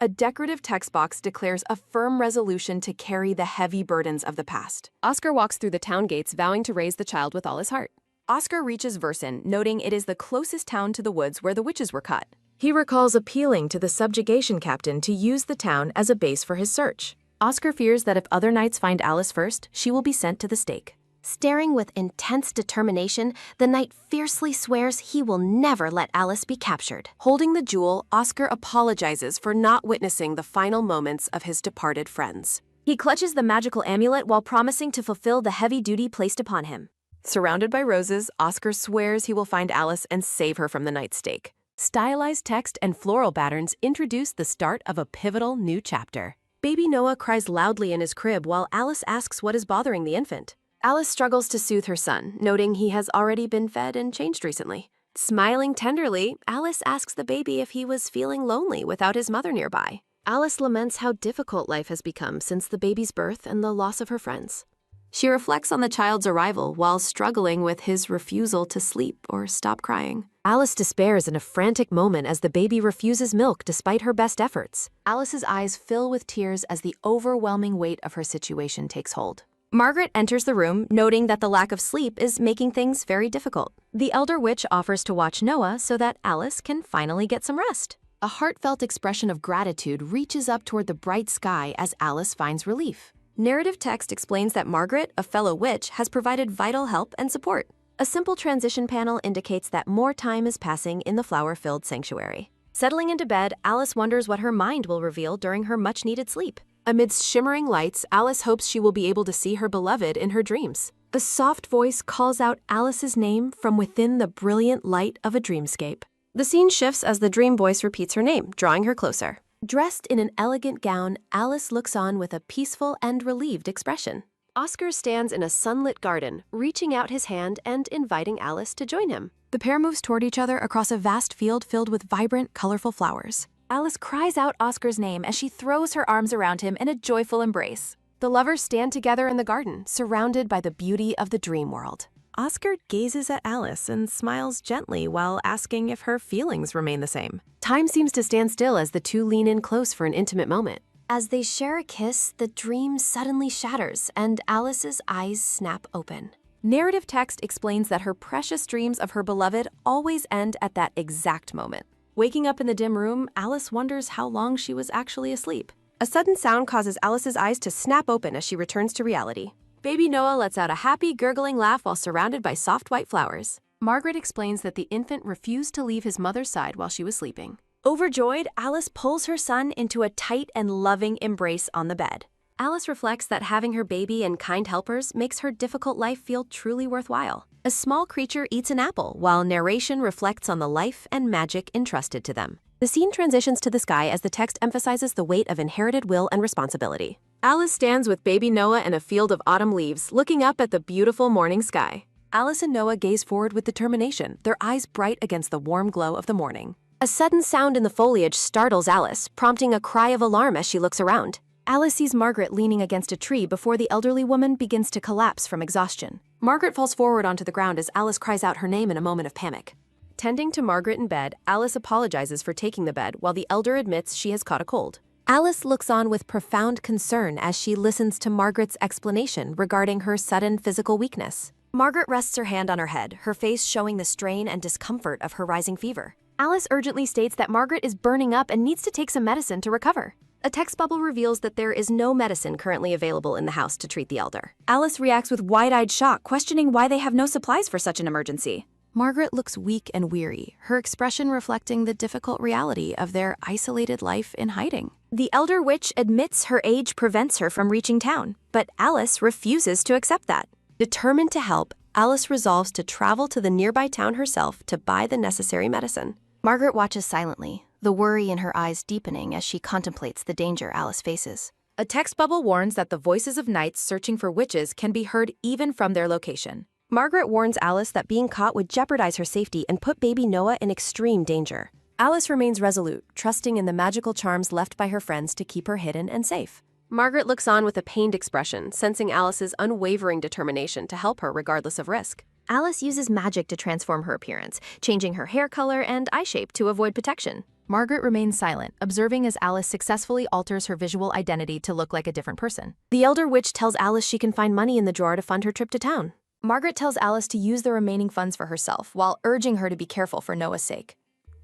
A decorative text box declares a firm resolution to carry the heavy burdens of the past. Oscar walks through the town gates, vowing to raise the child with all his heart. Oscar reaches Versen, noting it is the closest town to the woods where the witches were cut. He recalls appealing to the subjugation captain to use the town as a base for his search. Oscar fears that if other knights find Alice first, she will be sent to the stake. Staring with intense determination, the knight fiercely swears he will never let Alice be captured. Holding the jewel, Oscar apologizes for not witnessing the final moments of his departed friends. He clutches the magical amulet while promising to fulfill the heavy duty placed upon him. Surrounded by roses, Oscar swears he will find Alice and save her from the knight's stake. Stylized text and floral patterns introduce the start of a pivotal new chapter. Baby Noah cries loudly in his crib while Alice asks what is bothering the infant. Alice struggles to soothe her son, noting he has already been fed and changed recently. Smiling tenderly, Alice asks the baby if he was feeling lonely without his mother nearby. Alice laments how difficult life has become since the baby's birth and the loss of her friends. She reflects on the child's arrival while struggling with his refusal to sleep or stop crying. Alice despairs in a frantic moment as the baby refuses milk despite her best efforts. Alice's eyes fill with tears as the overwhelming weight of her situation takes hold. Margaret enters the room, noting that the lack of sleep is making things very difficult. The elder witch offers to watch Noah so that Alice can finally get some rest. A heartfelt expression of gratitude reaches up toward the bright sky as Alice finds relief. Narrative text explains that Margaret, a fellow witch, has provided vital help and support. A simple transition panel indicates that more time is passing in the flower-filled sanctuary. Settling into bed, Alice wonders what her mind will reveal during her much-needed sleep. Amidst shimmering lights, Alice hopes she will be able to see her beloved in her dreams. A soft voice calls out Alice's name from within the brilliant light of a dreamscape. The scene shifts as the dream voice repeats her name, drawing her closer. Dressed in an elegant gown, Alice looks on with a peaceful and relieved expression. Oscar stands in a sunlit garden, reaching out his hand and inviting Alice to join him. The pair moves toward each other across a vast field filled with vibrant, colorful flowers. Alice cries out Oscar's name as she throws her arms around him in a joyful embrace. The lovers stand together in the garden, surrounded by the beauty of the dream world. Oscar gazes at Alice and smiles gently while asking if her feelings remain the same. Time seems to stand still as the two lean in close for an intimate moment. As they share a kiss, the dream suddenly shatters and Alice's eyes snap open. Narrative text explains that her precious dreams of her beloved always end at that exact moment. Waking up in the dim room, Alice wonders how long she was actually asleep. A sudden sound causes Alice's eyes to snap open as she returns to reality. Baby Noah lets out a happy, gurgling laugh while surrounded by soft white flowers. Margaret explains that the infant refused to leave his mother's side while she was sleeping. Overjoyed, Alice pulls her son into a tight and loving embrace on the bed. Alice reflects that having her baby and kind helpers makes her difficult life feel truly worthwhile. A small creature eats an apple, while narration reflects on the life and magic entrusted to them. The scene transitions to the sky as the text emphasizes the weight of inherited will and responsibility. Alice stands with baby Noah in a field of autumn leaves, looking up at the beautiful morning sky. Alice and Noah gaze forward with determination, their eyes bright against the warm glow of the morning. A sudden sound in the foliage startles Alice, prompting a cry of alarm as she looks around. Alice sees Margaret leaning against a tree before the elderly woman begins to collapse from exhaustion. Margaret falls forward onto the ground as Alice cries out her name in a moment of panic. Tending to Margaret in bed, Alice apologizes for taking the bed while the elder admits she has caught a cold. Alice looks on with profound concern as she listens to Margaret's explanation regarding her sudden physical weakness. Margaret rests her hand on her head, her face showing the strain and discomfort of her rising fever. Alice urgently states that Margaret is burning up and needs to take some medicine to recover. A text bubble reveals that there is no medicine currently available in the house to treat the elder. Alice reacts with wide-eyed shock, questioning why they have no supplies for such an emergency. Margaret looks weak and weary, her expression reflecting the difficult reality of their isolated life in hiding. The elder witch admits her age prevents her from reaching town, but Alice refuses to accept that. Determined to help, Alice resolves to travel to the nearby town herself to buy the necessary medicine. Margaret watches silently, the worry in her eyes deepening as she contemplates the danger Alice faces. A text bubble warns that the voices of knights searching for witches can be heard even from their location. Margaret warns Alice that being caught would jeopardize her safety and put baby Noah in extreme danger. Alice remains resolute, trusting in the magical charms left by her friends to keep her hidden and safe. Margaret looks on with a pained expression, sensing Alice's unwavering determination to help her regardless of risk. Alice uses magic to transform her appearance, changing her hair color and eye shape to avoid detection. Margaret remains silent, observing as Alice successfully alters her visual identity to look like a different person. The elder witch tells Alice she can find money in the drawer to fund her trip to town. Margaret tells Alice to use the remaining funds for herself, while urging her to be careful for Noah's sake.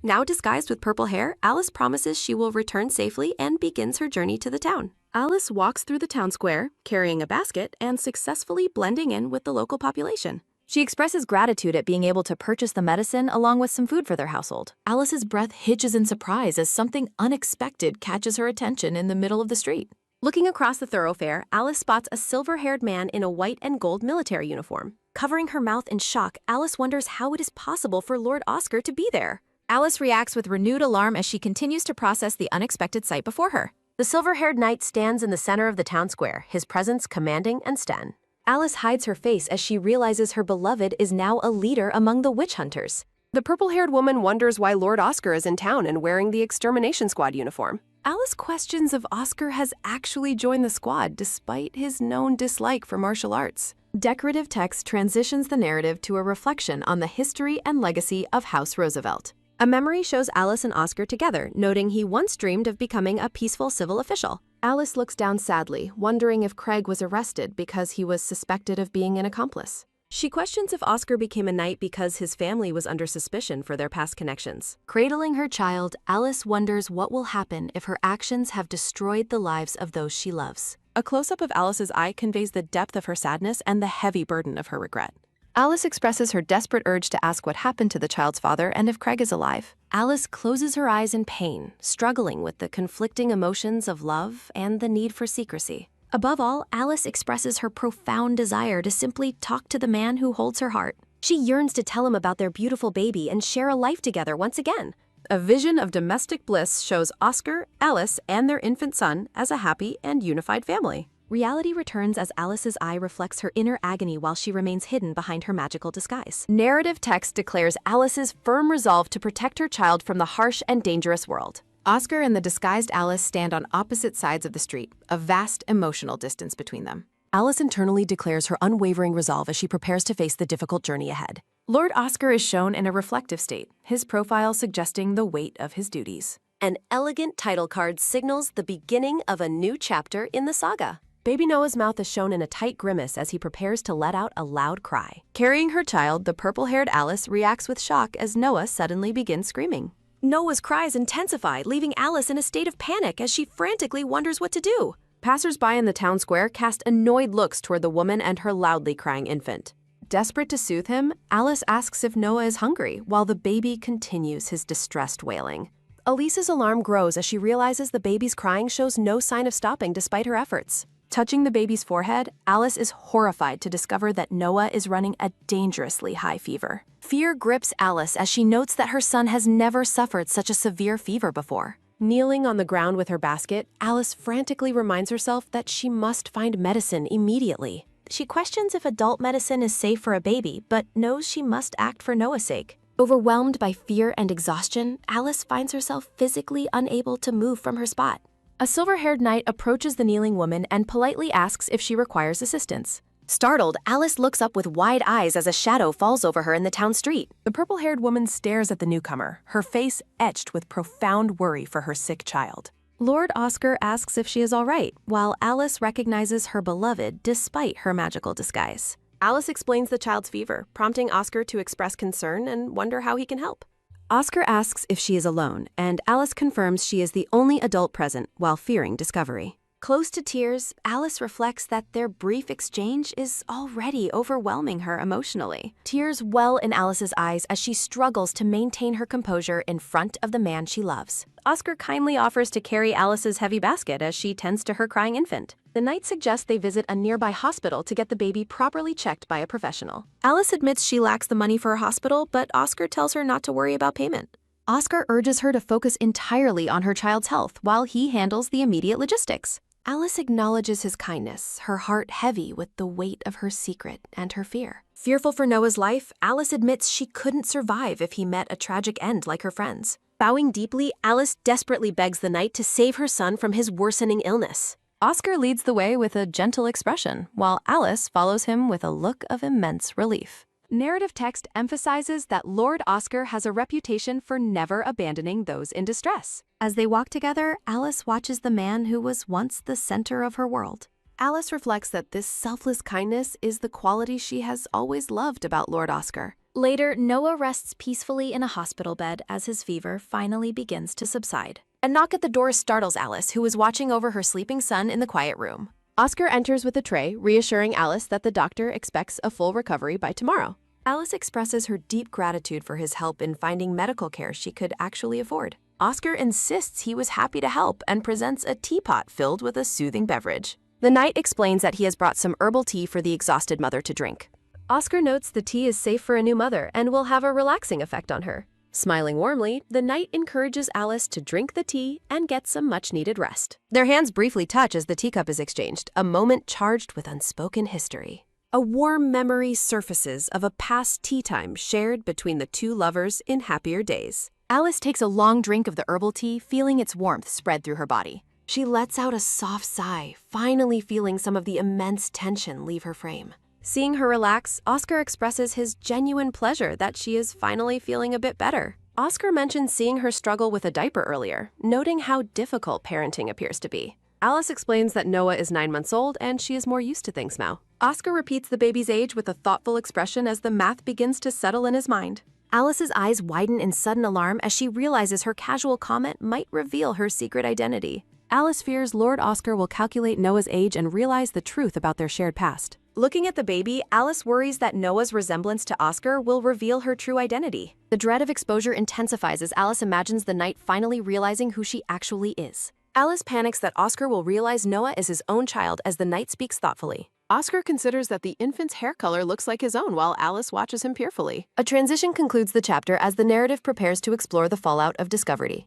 Now disguised with purple hair, Alice promises she will return safely and begins her journey to the town. Alice walks through the town square, carrying a basket and successfully blending in with the local population. She expresses gratitude at being able to purchase the medicine along with some food for their household. Alice's breath hitches in surprise as something unexpected catches her attention in the middle of the street. Looking across the thoroughfare, Alice spots a silver-haired man in a white and gold military uniform. Covering her mouth in shock, Alice wonders how it is possible for Lord Oscar to be there. Alice reacts with renewed alarm as she continues to process the unexpected sight before her. The silver-haired knight stands in the center of the town square, his presence commanding and stern. Alice hides her face as she realizes her beloved is now a leader among the witch hunters. The purple-haired woman wonders why Lord Oscar is in town and wearing the extermination squad uniform. Alice questions if Oscar has actually joined the squad despite his known dislike for martial arts. Decorative text transitions the narrative to a reflection on the history and legacy of House Roosevelt. A memory shows Alice and Oscar together, noting he once dreamed of becoming a peaceful civil official. Alice looks down sadly, wondering if Craig was arrested because he was suspected of being an accomplice. She questions if Oscar became a knight because his family was under suspicion for their past connections. Cradling her child, Alice wonders what will happen if her actions have destroyed the lives of those she loves. A close-up of Alice's eye conveys the depth of her sadness and the heavy burden of her regret. Alice expresses her desperate urge to ask what happened to the child's father and if Craig is alive. Alice closes her eyes in pain, struggling with the conflicting emotions of love and the need for secrecy. Above all, Alice expresses her profound desire to simply talk to the man who holds her heart. She yearns to tell him about their beautiful baby and share a life together once again. A vision of domestic bliss shows Oscar, Alice, and their infant son as a happy and unified family. Reality returns as Alice's eye reflects her inner agony while she remains hidden behind her magical disguise. Narrative text declares Alice's firm resolve to protect her child from the harsh and dangerous world. Oscar and the disguised Alice stand on opposite sides of the street, a vast emotional distance between them. Alice internally declares her unwavering resolve as she prepares to face the difficult journey ahead. Lord Oscar is shown in a reflective state, his profile suggesting the weight of his duties. An elegant title card signals the beginning of a new chapter in the saga. Baby Noah's mouth is shown in a tight grimace as he prepares to let out a loud cry. Carrying her child, the purple-haired Alice reacts with shock as Noah suddenly begins screaming. Noah's cries intensify, leaving Alice in a state of panic as she frantically wonders what to do. Passers-by in the town square cast annoyed looks toward the woman and her loudly crying infant. Desperate to soothe him, Alice asks if Noah is hungry, while the baby continues his distressed wailing. Elise's alarm grows as she realizes the baby's crying shows no sign of stopping despite her efforts. Touching the baby's forehead, Alice is horrified to discover that Noah is running a dangerously high fever. Fear grips Alice as she notes that her son has never suffered such a severe fever before. Kneeling on the ground with her basket, Alice frantically reminds herself that she must find medicine immediately. She questions if adult medicine is safe for a baby, but knows she must act for Noah's sake. Overwhelmed by fear and exhaustion, Alice finds herself physically unable to move from her spot. A silver-haired knight approaches the kneeling woman and politely asks if she requires assistance. Startled, Alice looks up with wide eyes as a shadow falls over her in the town street. The purple-haired woman stares at the newcomer, her face etched with profound worry for her sick child. Lord Oscar asks if she is all right, while Alice recognizes her beloved despite her magical disguise. Alice explains the child's fever, prompting Oscar to express concern and wonder how he can help. Oscar asks if she is alone, and Alice confirms she is the only adult present while fearing discovery. Close to tears, Alice reflects that their brief exchange is already overwhelming her emotionally. Tears well in Alice's eyes as she struggles to maintain her composure in front of the man she loves. Oscar kindly offers to carry Alice's heavy basket as she tends to her crying infant. The knight suggests they visit a nearby hospital to get the baby properly checked by a professional. Alice admits she lacks the money for a hospital, but Oscar tells her not to worry about payment. Oscar urges her to focus entirely on her child's health while he handles the immediate logistics. Alice acknowledges his kindness, her heart heavy with the weight of her secret and her fear. Fearful for Noah's life, Alice admits she couldn't survive if he met a tragic end like her friends. Bowing deeply, Alice desperately begs the knight to save her son from his worsening illness. Oscar leads the way with a gentle expression, while Alice follows him with a look of immense relief. Narrative text emphasizes that Lord Oscar has a reputation for never abandoning those in distress. As they walk together, Alice watches the man who was once the center of her world. Alice reflects that this selfless kindness is the quality she has always loved about Lord Oscar. Later, Noah rests peacefully in a hospital bed as his fever finally begins to subside. A knock at the door startles Alice, who is watching over her sleeping son in the quiet room. Oscar enters with a tray, reassuring Alice that the doctor expects a full recovery by tomorrow. Alice expresses her deep gratitude for his help in finding medical care she could actually afford. Oscar insists he was happy to help and presents a teapot filled with a soothing beverage. The knight explains that he has brought some herbal tea for the exhausted mother to drink. Oscar notes the tea is safe for a new mother and will have a relaxing effect on her. Smiling warmly, the knight encourages Alice to drink the tea and get some much-needed rest. Their hands briefly touch as the teacup is exchanged, a moment charged with unspoken history. A warm memory surfaces of a past tea time shared between the two lovers in happier days. Alice takes a long drink of the herbal tea, feeling its warmth spread through her body. She lets out a soft sigh, finally feeling some of the immense tension leave her frame. Seeing her relax, Oscar expresses his genuine pleasure that she is finally feeling a bit better. Oscar mentioned seeing her struggle with a diaper earlier, noting how difficult parenting appears to be. Alice explains that Noah is 9 months old and she is more used to things now. Oscar repeats the baby's age with a thoughtful expression as the math begins to settle in his mind. Alice's eyes widen in sudden alarm as she realizes her casual comment might reveal her secret identity. Alice fears Lord Oscar will calculate Noah's age and realize the truth about their shared past. Looking at the baby, Alice worries that Noah's resemblance to Oscar will reveal her true identity. The dread of exposure intensifies as Alice imagines the knight finally realizing who she actually is. Alice panics that Oscar will realize Noah is his own child as the knight speaks thoughtfully. Oscar considers that the infant's hair color looks like his own while Alice watches him fearfully. A transition concludes the chapter as the narrative prepares to explore the fallout of discovery.